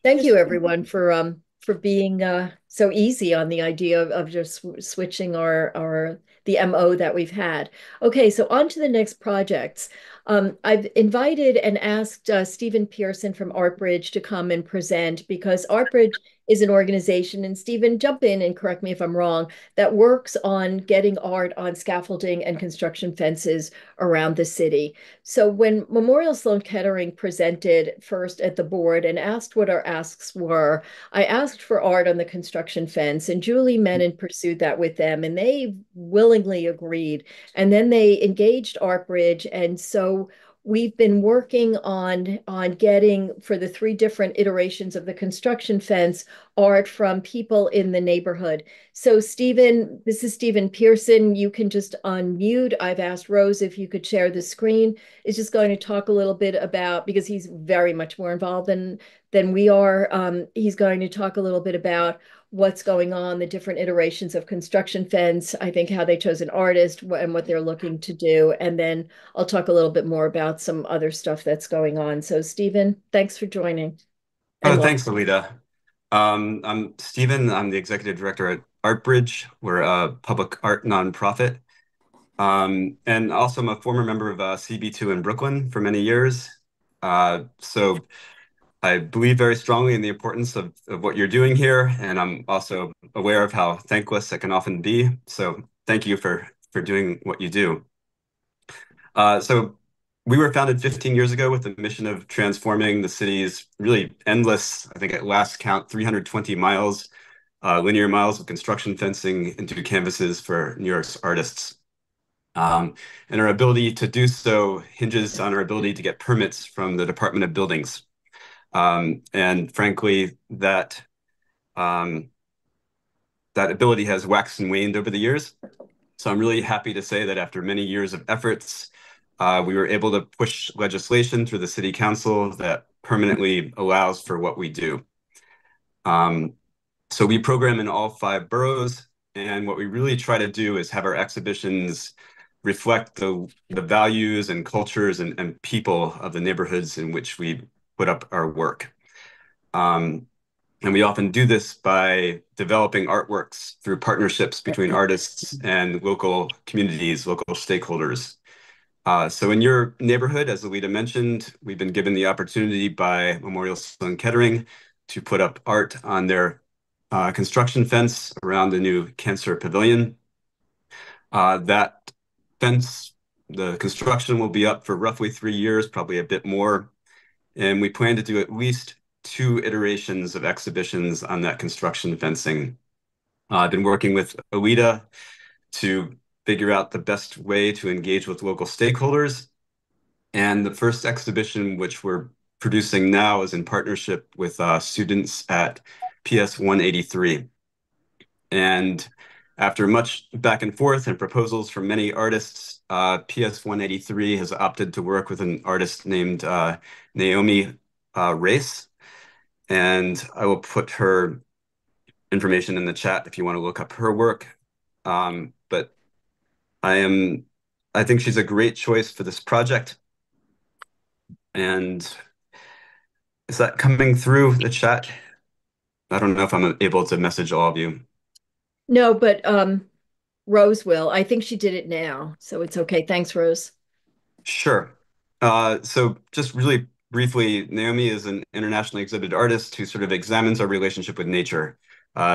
Thank you, everyone, for being so easy on the idea of just switching our the MO that we've had. Okay, so on to the next projects. I've invited and asked Stephen Pearson from ArtBridge to come and present, because ArtBridge is an organization, and Stephen, jump in and correct me if I'm wrong, that works on getting art on scaffolding and construction fences around the city. So when Memorial Sloan Kettering presented first at the board and asked what our asks were, I asked for art on the construction fence, and Julie Menon pursued that with them, and they willingly agreed. And then they engaged ArtBridge, and so we've been working on getting, for the three different iterations of the construction fence, art from people in the neighborhood. So Stephen, this is Stephen Pearson. You can just unmute. I've asked Rose if you could share the screen. Is just going to talk a little bit about, because he's very much more involved than we are. He's going to talk a little bit about what's going on, the different iterations of construction fence, I think how they chose an artist and what they're looking to do. And then I'll talk a little bit more about some other stuff that's going on. So Stephen, thanks for joining. Oh, thanks, Alita. I'm Stephen. I'm the executive director at ArtBridge. We're a public art nonprofit. And also I'm a former member of CB2 in Brooklyn for many years. So I believe very strongly in the importance of what you're doing here, and I'm also aware of how thankless it can often be. So thank you for doing what you do. So We were founded 15 years ago with the mission of transforming the city's really endless, I think at last count, 320 miles, linear miles of construction fencing into canvases for New York's artists. And our ability to do so hinges on our ability to get permits from the Department of Buildings. And frankly, um, that ability has waxed and waned over the years. So I'm really happy to say that after many years of efforts, we were able to push legislation through the city council that permanently allows for what we do. So we program in all 5 boroughs, and what we really try to do is have our exhibitions reflect the values and cultures and people of the neighborhoods in which we put up our work. And we often do this by developing artworks through partnerships between artists and local communities, local stakeholders. So in your neighborhood, as Alita mentioned, we've been given the opportunity by Memorial Sloan Kettering to put up art on their construction fence around the new Cancer Pavilion. That fence, the construction will be up for roughly 3 years, probably a bit more. And we plan to do at least 2 iterations of exhibitions on that construction fencing. I've been working with Alita to figure out the best way to engage with local stakeholders. And the first exhibition, which we're producing now, is in partnership with students at PS 183. And after much back and forth and proposals from many artists, PS 183 has opted to work with an artist named Naomi Race. And I will put her information in the chat if you want to look up her work. But I think she's a great choice for this project. And is that coming through the chat? I don't know if I'm able to message all of you. No, but Rose will. I think she did it now, so it's okay. Thanks, Rose. Sure. So just really briefly, Naomi is an internationally exhibited artist who sort of examines our relationship with nature.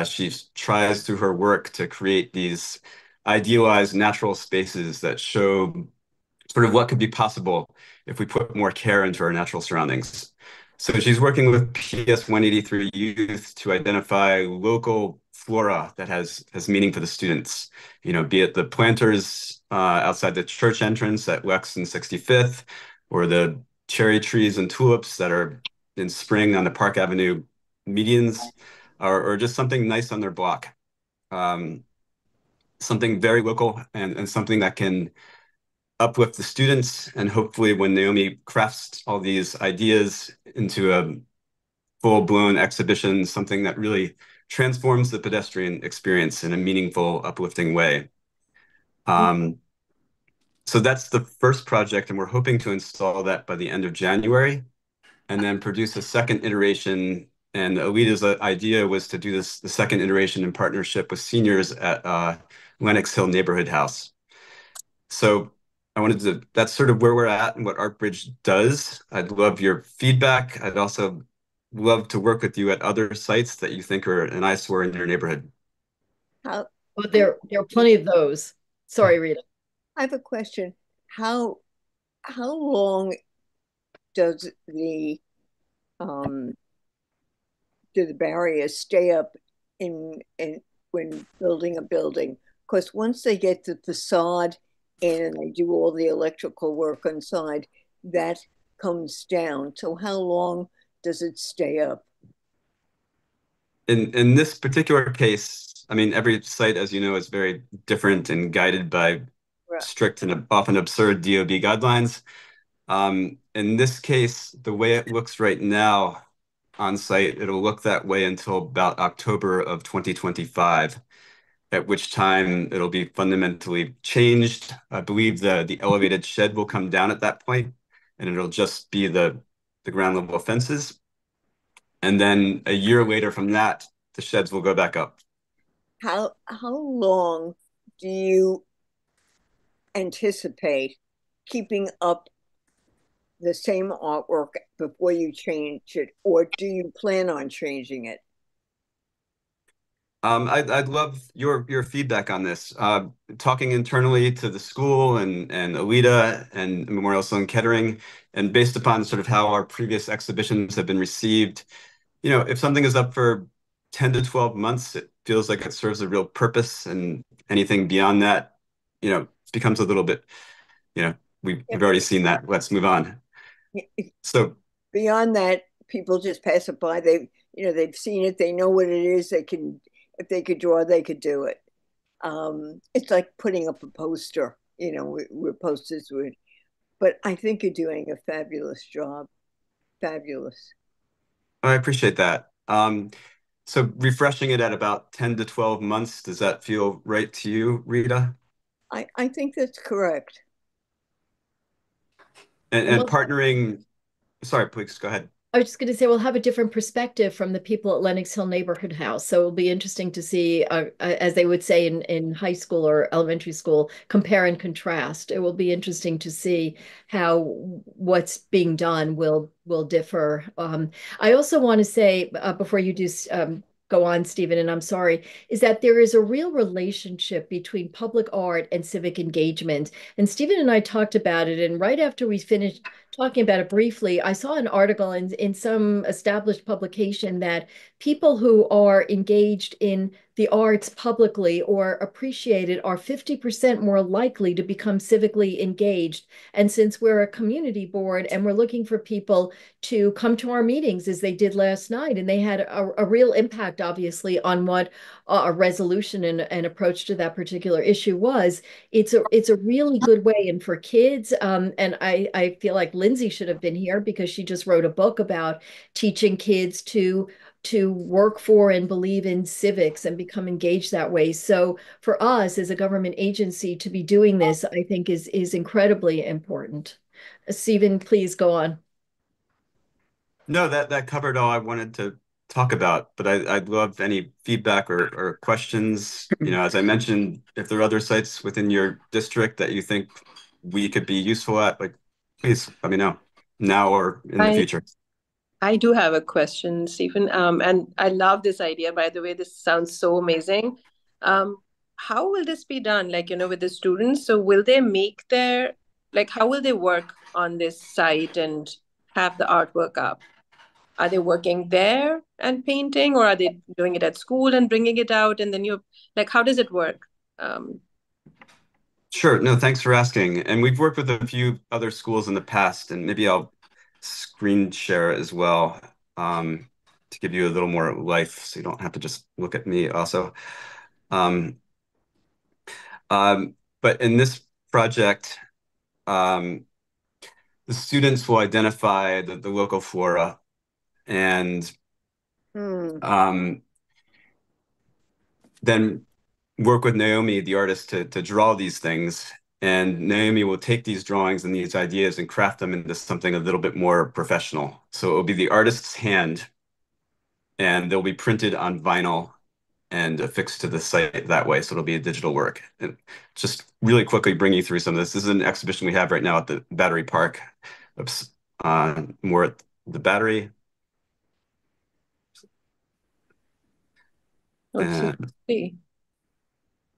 She tries through her work to create these idealized natural spaces that show sort of what could be possible if we put more care into our natural surroundings. So she's working with PS 183 youth to identify local flora that has meaning for the students. You know, be it the planters outside the church entrance at Lex and 65th, or the cherry trees and tulips that are in spring on the Park Avenue medians, or just something nice on their block. Something very local and something that can uplift the students. And hopefully when Naomi crafts all these ideas into a full-blown exhibition, something that really transforms the pedestrian experience in a meaningful, uplifting way. So that's the first project, and we're hoping to install that by the end of January, and then produce a second iteration. And Alita's idea was to do the second iteration in partnership with seniors at Lenox Hill Neighborhood House. So that's sort of where we're at and what ArtBridge does. I'd love your feedback. I'd also love to work with you at other sites that you think are an eyesore in your neighborhood. How, But there are plenty of those. Sorry, Rita. I have a question. How long does um do the barriers stay up in when building a building? Because once they get the facade in and they do all the electrical work inside, that comes down. So how long does it stay up? In this particular case, I mean, every site, as you know, is very different and guided by Right. strict and often absurd DOB guidelines. In this case, the way it looks right now on site, it'll look that way until about October of 2025, at which time it'll be fundamentally changed. I believe the elevated shed will come down at that point, and it'll just be the ground level fences. And then a year later from that, the sheds will go back up. How long do you anticipate keeping up the same artwork before you change it, or do you plan on changing it? I'd love your feedback on this. Talking internally to the school and Alita and Memorial Sloan Kettering, and based upon sort of how our previous exhibitions have been received, if something is up for 10 to 12 months, it feels like it serves a real purpose, and anything beyond that, becomes a little bit, we've already seen that. Let's move on. So Beyond that, people just pass it by. They've seen it. They know what it is. If they could draw, they could do it. It's like putting up a poster. We're posters with. But I think you're doing a fabulous job. Fabulous. I appreciate that. So refreshing it at about 10 to 12 months, does that feel right to you, Rita? I think that's correct. And partnering, sorry, please go ahead. I was just going to say we'll have a different perspective from the people at Lenox Hill Neighborhood House. So it'll be interesting to see, as they would say in high school or elementary school, compare and contrast. It will be interesting to see how what's being done will differ. I also want to say before you do go on, Stephen, and I'm sorry, is that there is a real relationship between public art and civic engagement. And Stephen and I talked about it, and right after we finished talking about it briefly, I saw an article in some established publication that people who are engaged in the arts publicly or appreciate it are 50% more likely to become civically engaged. And since we're a community board and we're looking for people to come to our meetings as they did last night, and they had a real impact, obviously, on what a resolution and approach to that particular issue was. It's a really good way, and for kids, and I feel like Lindsay should have been here because she just wrote a book about teaching kids to work for and believe in civics and become engaged that way. So for us as a government agency to be doing this, I think is incredibly important. Stephen, please go on. No, that covered all I wanted to talk about, but I'd love any feedback or questions. As I mentioned, if there are other sites within your district that you think we could be useful at, like, please let me know now or in the I future. I do have a question, Stephen. And I love this idea, by the way. This sounds so amazing. Um, how will this be done? Like, with the students? So will they how will they work on this site and have the artwork up? Are they working there and painting, or are they doing it at school and bringing it out? And then how does it work? Um, Sure. No, thanks for asking. And we've worked with a few other schools in the past, and maybe I'll screen share as well, to give you a little more life so you don't have to just look at me also. Um, but in this project, um, the students will identify the local flora and Hmm. then work with Naomi, the artist, to draw these things. And Naomi will take these drawings and these ideas and craft them into something a little bit more professional. So it will be the artist's hand, and they'll be printed on vinyl and affixed to the site that way. So it'll be a digital work. And just really quickly bring you through some of this. This is an exhibition we have right now at the Battery Park. Oops, more at the Battery. okay. And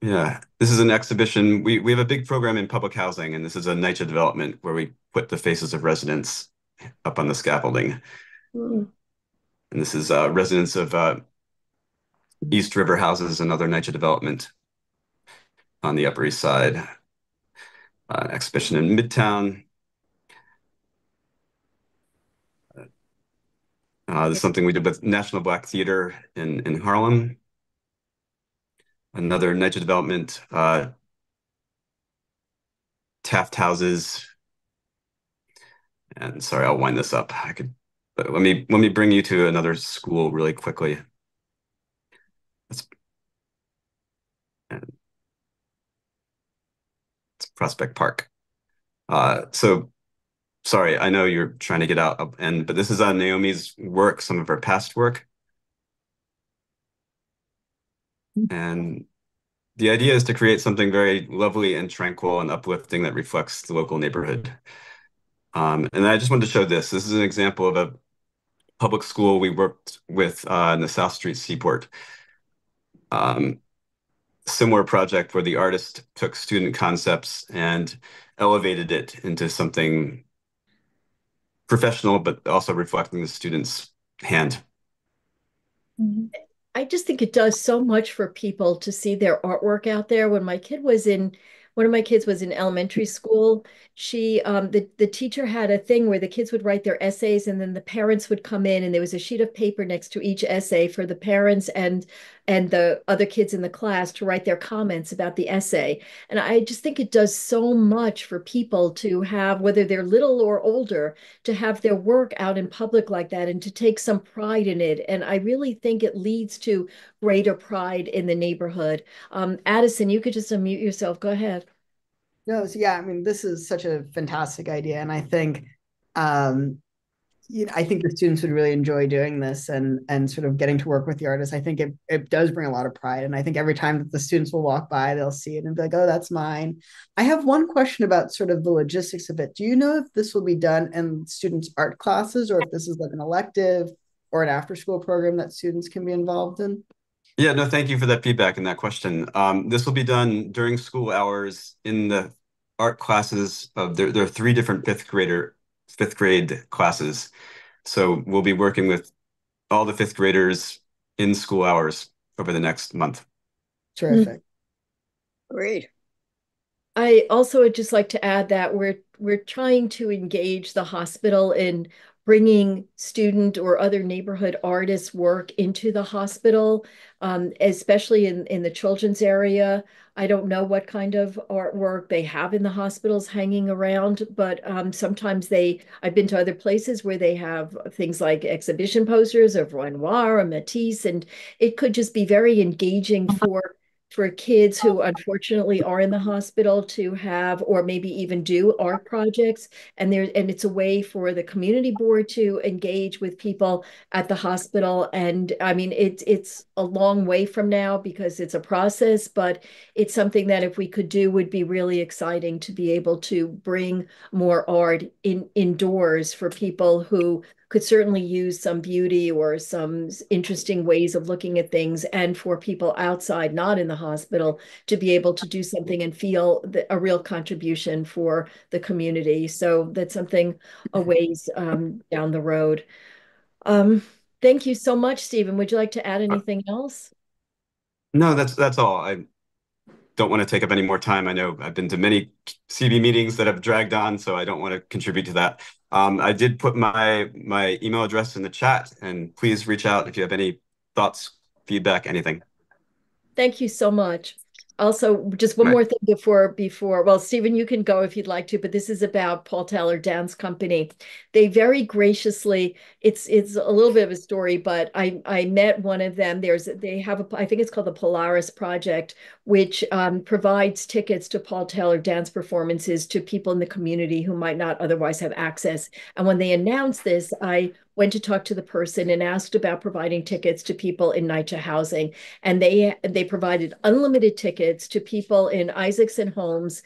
yeah, this is an exhibition. We have a big program in public housing, and this is a NYCHA development where we put the faces of residents up on the scaffolding. Hmm. And this is residents of East River houses, another NYCHA development on the Upper East Side. Exhibition in Midtown. This is something we did with National Black Theater in Harlem. Another NYCHA development, Taft houses. And sorry, I'll wind this up. But let me bring you to another school really quickly. It's Prospect Park. So sorry, I know you're trying to get out, but this is Naomi's work, some of her past work. And the idea is to create something very lovely and tranquil and uplifting that reflects the local neighborhood. And I just wanted to show this. This is an example of a public school we worked with in the South Street Seaport. similar project where the artist took student concepts and elevated it into something professional, but also reflecting the student's hand. I just think it does so much for people to see their artwork out there. One of my kids was in elementary school. The teacher had a thing where the kids would write their essays and then the parents would come in and there was a sheet of paper next to each essay for the parents and the other kids in the class to write their comments about the essay. And I just think it does so much for people to have, whether they're little or older, to have their work out in public like that and to take some pride in it. And I really think it leads to greater pride in the neighborhood. Addison, you could just unmute yourself. Go ahead. No, so yeah, I mean, this is such a fantastic idea, and I think, um, I think the students would really enjoy doing this and sort of getting to work with the artists. I think it does bring a lot of pride, and I think every time that the students will walk by, they'll see it and be like, "Oh, that's mine." I have one question about sort of the logistics of it. Do you know if this will be done in students' art classes, or if this is like an elective or an after-school program that students can be involved in? Yeah, no, thank you for that feedback and that question. This will be done during school hours in the art classes of there are three different fifth grade classes. So we'll be working with all the fifth graders in school hours over the next month. Terrific. Great. I also would just like to add that we're trying to engage the hospital in bringing student or other neighborhood artists' work into the hospital, especially in the children's area. I don't know what kind of artwork they have in the hospitals hanging around, but sometimes I've been to other places where they have things like exhibition posters of Renoir or Matisse, and it could just be very engaging for kids who unfortunately are in the hospital to have or maybe even do art projects, and it's a way for the community board to engage with people at the hospital. And I mean it's a long way from now because it's a process, but it's something that if we could do would be really exciting to be able to bring more art indoors for people who could certainly use some beauty or some interesting ways of looking at things, and for people outside, not in the hospital, to be able to do something and feel a real contribution for the community. So that's something a ways down the road. Um, thank you so much, Stephen. Would you like to add anything else? No, that's all. I don't want to take up any more time. I know I've been to many CB meetings that have dragged on, so I don't want to contribute to that. I did put my email address in the chat, and please reach out if you have any thoughts, feedback, anything. Thank you so much. Also, just one Right. more thing well, Stephen, you can go if you'd like to, but this is about Paul Taylor Dance Company. They very graciously, it's a little bit of a story, but I met one of them. They have I think it's called the Polaris Project, which provides tickets to Paul Taylor dance performances to people in the community who might not otherwise have access. And when they announced this, I went to talk to the person and asked about providing tickets to people in NYCHA housing. And they provided unlimited tickets to people in Isaacson Homes.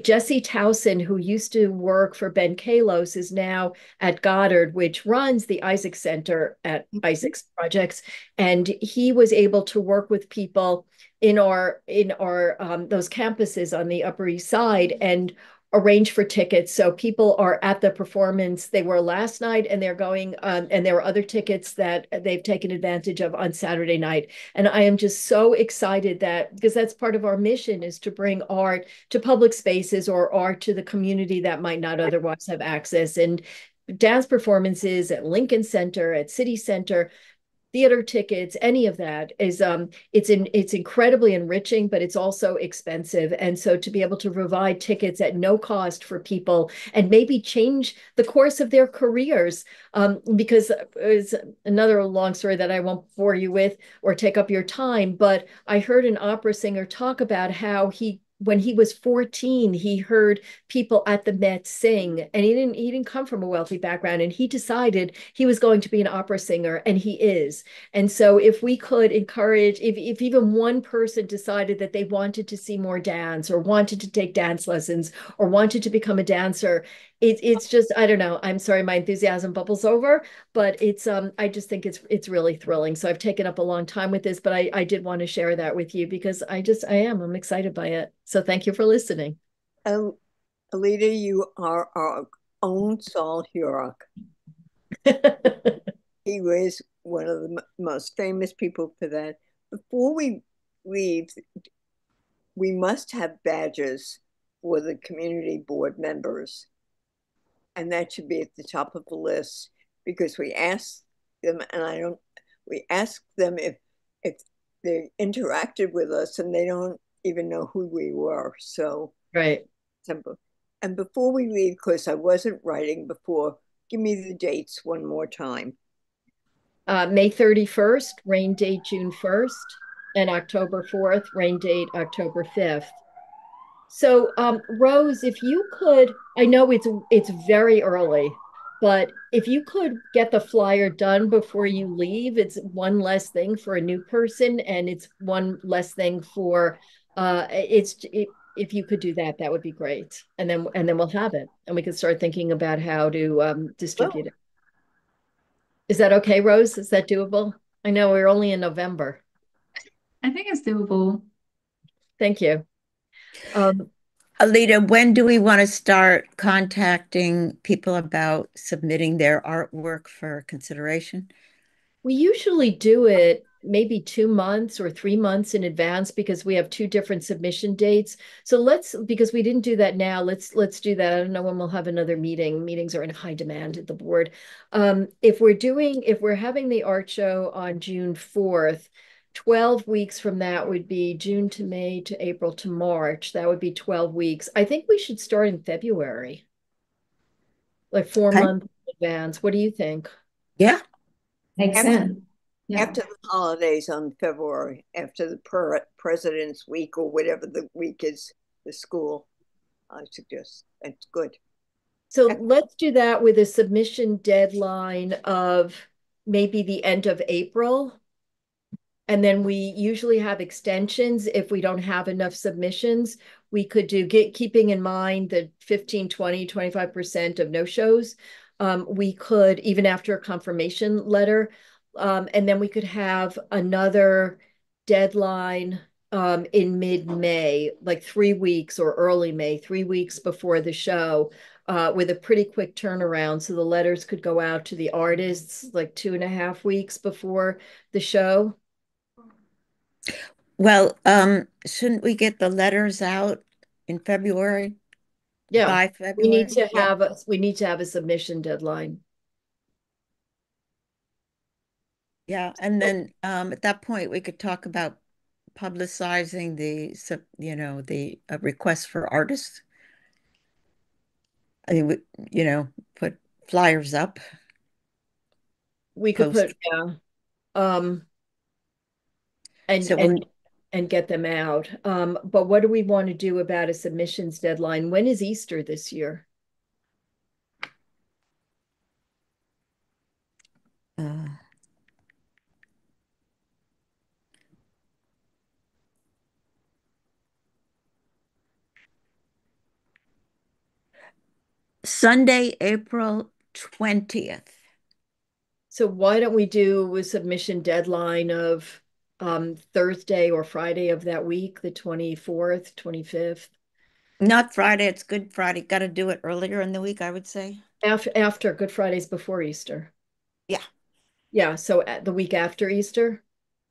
Jesse Towson, who used to work for Ben Kalos, is now at Goddard, which runs the Isaac Center at Isaac's Projects. And he was able to work with people in our those campuses on the Upper East Side and arrange for tickets. So people are at the performance. They were last night and they're going, and there are other tickets that they've taken advantage of on Saturday night. And I am just so excited that, because that's part of our mission, is to bring art to public spaces or art to the community that might not otherwise have access. And dance performances at Lincoln Center, at City Center, theater tickets, any of that is it's incredibly enriching, but it's also expensive. And so to be able to provide tickets at no cost for people and maybe change the course of their careers, because it's another long story that I won't bore you with or take up your time, but I heard an opera singer talk about how when he was 14, he heard people at the Met sing, and he didn't come from a wealthy background, and he decided he was going to be an opera singer, and he is. And so if we could encourage, if even one person decided that they wanted to see more dance or wanted to take dance lessons or wanted to become a dancer, it's just I don't know. I'm sorry, my enthusiasm bubbles over, but it's I just think it's really thrilling. So I've taken up a long time with this, but I did want to share that with you because I'm excited by it. So thank you for listening. Um, Alita, you are our own Saul Hurok. He was one of the most famous people for that. Before we leave, we must have badges for the community board members, and that should be at the top of the list because we asked them, and I don't, we asked them if they interacted with us, and they don't even know who we were. So Right. simple. And before we leave, because I wasn't writing before, give me the dates one more time. May 31st, rain date June 1st, and October 4th, rain date October 5th. So, Rose, if you could, I know it's very early, but if you could get the flyer done before you leave, it's one less thing for a new person, and it's one less thing for if you could do that, that would be great. And then we'll have it, and we can start thinking about how to Well, distribute it. Is that okay, Rose? Is that doable? I know we're only in November. I think it's doable. Thank you. Um, Alita, when do we want to start contacting people about submitting their artwork for consideration? We usually do it maybe 2 months or 3 months in advance because we have two different submission dates. So because we didn't do that now, let's do that. I don't know when we'll have another meeting. Meetings are in high demand at the board. If we're having the art show on June 4th, 12 weeks from that would be June to May to April to March. That would be 12 weeks. I think we should start in February, like four Okay. months in advance. What do you think? Yeah. Makes after, sense. Yeah. after the holidays on February, after the President's Week or whatever the week is, the school, I suggest that's good. So let's do that with a submission deadline of maybe the end of April. And then we usually have extensions if we don't have enough submissions. We could keeping in mind the 15, 20, 25% of no shows. We could, even after a confirmation letter, and then we could have another deadline in mid-May, like 3 weeks or early May, 3 weeks before the show, with a pretty quick turnaround. So the letters could go out to the artists like 2.5 weeks before the show. Well, shouldn't we get the letters out in February, Yeah, by February? Yeah. we need to have a submission deadline. Yeah. And then at that point, we could talk about publicizing the request for artists. I mean, put flyers up, We could post. put, yeah, um, and So we'll, get them out. But what do we want to do about a submissions deadline? When is Easter this year? uh, Sunday, April 20th. So why don't we do a submission deadline of Thursday or Friday of that week, the 24th, 25th? Not Friday, it's Good Friday. Got to do it earlier in the week, I would say. After Good Friday's before Easter. Yeah. Yeah, so the week after Easter.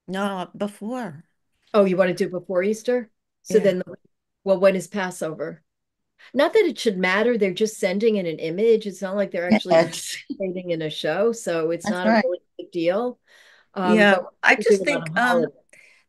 No, before. Oh, you want to do before Easter? So Yeah. then, well, when is Passover? Not that it should matter. They're just sending in an image. It's not like they're actually Yes. participating in a show, so it's That's not a right. really big deal. Yeah. But I we do just it on think a holiday.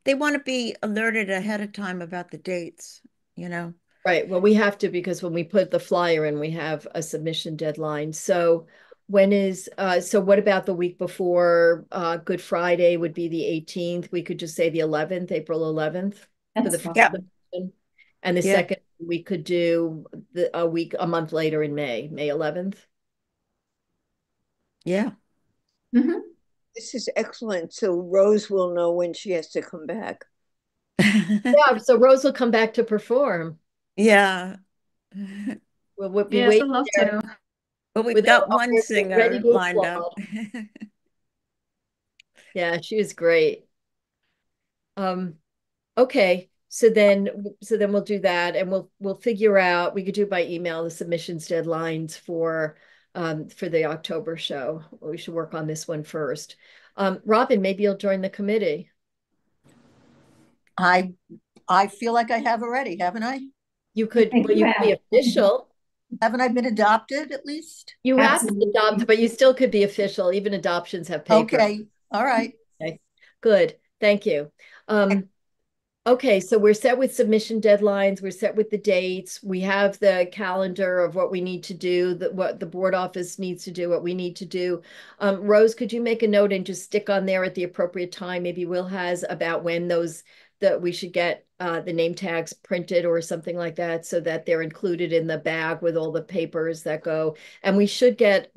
they want to be alerted ahead of time about the dates, you know. Right. Well, we have to because when we put the flyer in, we have a submission deadline. So so what about the week before Good Friday would be the 18th? We could just say the 11th, April 11th for That's the fine. Yeah. submission. And the Yeah. second we could do a month later in May, May 11th. Yeah. Mhm. This is excellent. So Rose will know when she has to come back. Yeah, so Rose will come back to perform. Yeah. We'll be Yes, I'd waiting love there to. Well, we've with got our one arms ready singer to lined up. applaud. Yeah, she was great. Um, okay, so then we'll do that, and we'll figure out. We could do by email the submissions deadlines for the October show. We should work on this one first. Robin, maybe you'll join the committee. I feel like I have already, haven't I? You could, well, you could be official. Haven't I been adopted at least? You have been Absolutely. adopted, but you still could be official. Even adoptions have paper. Okay, all right. Okay, good. Thank you. Okay, so we're set with submission deadlines. We're set with the dates. We have the calendar of what we need to do, what the board office needs to do, what we need to do. Rose, could you make a note and just stick on there at the appropriate time? Maybe Will has about when that we should get the name tags printed or something like that, so that they're included in the bag with all the papers that go. And we should get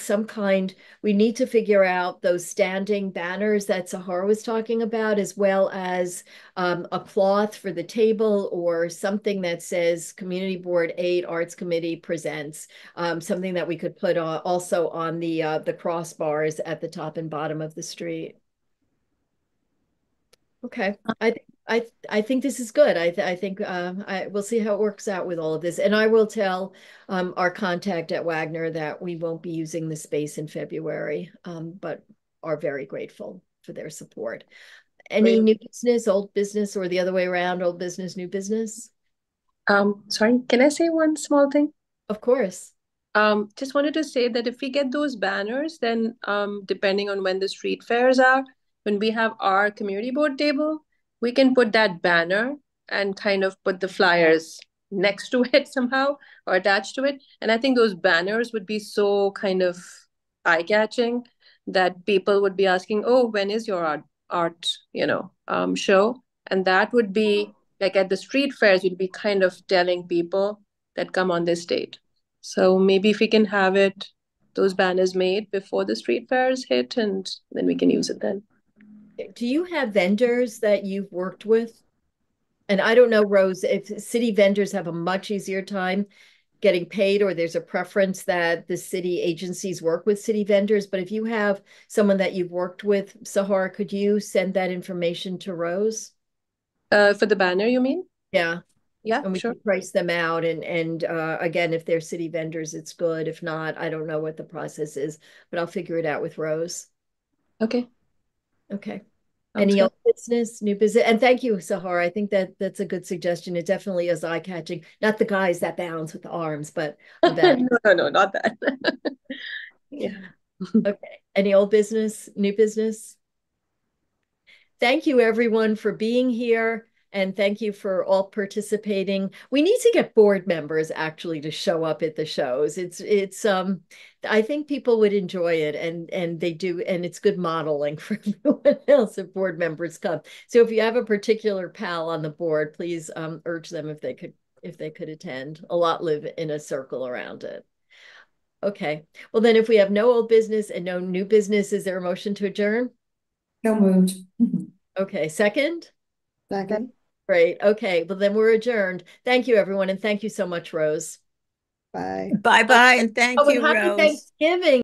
some kind. We need to figure out those standing banners that Sahar was talking about, as well as a cloth for the table or something that says Community Board 8 Arts Committee presents, something that we could put also on the crossbars at the top and bottom of the street. Okay, I think this is good. I think we'll see how it works out with all of this, and I will tell our contact at Wagner that we won't be using the space in February, but are very grateful for their support. Any new business, old business, or the other way around, old business, new business? Sorry, can I say one small thing? Of course. Just wanted to say that if we get those banners, then depending on when the street fairs are, when we have our community board table, we can put that banner and kind of put the flyers next to it somehow or attached to it. And I think those banners would be so kind of eye-catching that people would be asking, "Oh, when is your art show?" And that would be like at the street fairs, you'd be kind of telling people that come on this date. So maybe if we can have those banners made before the street fairs hit, and then we can use it then. Do you have vendors that you've worked with? And I don't know, Rose, if city vendors have a much easier time getting paid, or there's a preference that the city agencies work with city vendors. But if you have someone that you've worked with, Sahar, could you send that information to Rose? For the banner, you mean? Yeah. Yeah, And we sure. can price them out. And again, if they're city vendors, it's good. If not, I don't know what the process is, but I'll figure it out with Rose. Okay. Okay. Sounds Any good. old business, new business? And thank you, Sahar. I think that's a good suggestion. It definitely is eye-catching. Not the guys that bounce with the arms, but about No, not that. Yeah. okay. Any old business, new business? Thank you, everyone, for being here. And thank you for all participating. We need to get board members actually to show up at the shows. It's I think people would enjoy it, and they do, and it's good modeling for everyone else if board members come. So if you have a particular pal on the board, please urge them if they could attend. A lot live in a circle around it. Okay. Well, then if we have no old business and no new business, is there a motion to adjourn? So moved. Okay, second? Second. Great. Okay. Well, then we're adjourned. Thank you, everyone. And thank you so much, Rose. Bye. Bye-bye, and thank Oh, and you, happy Rose. Thanksgiving.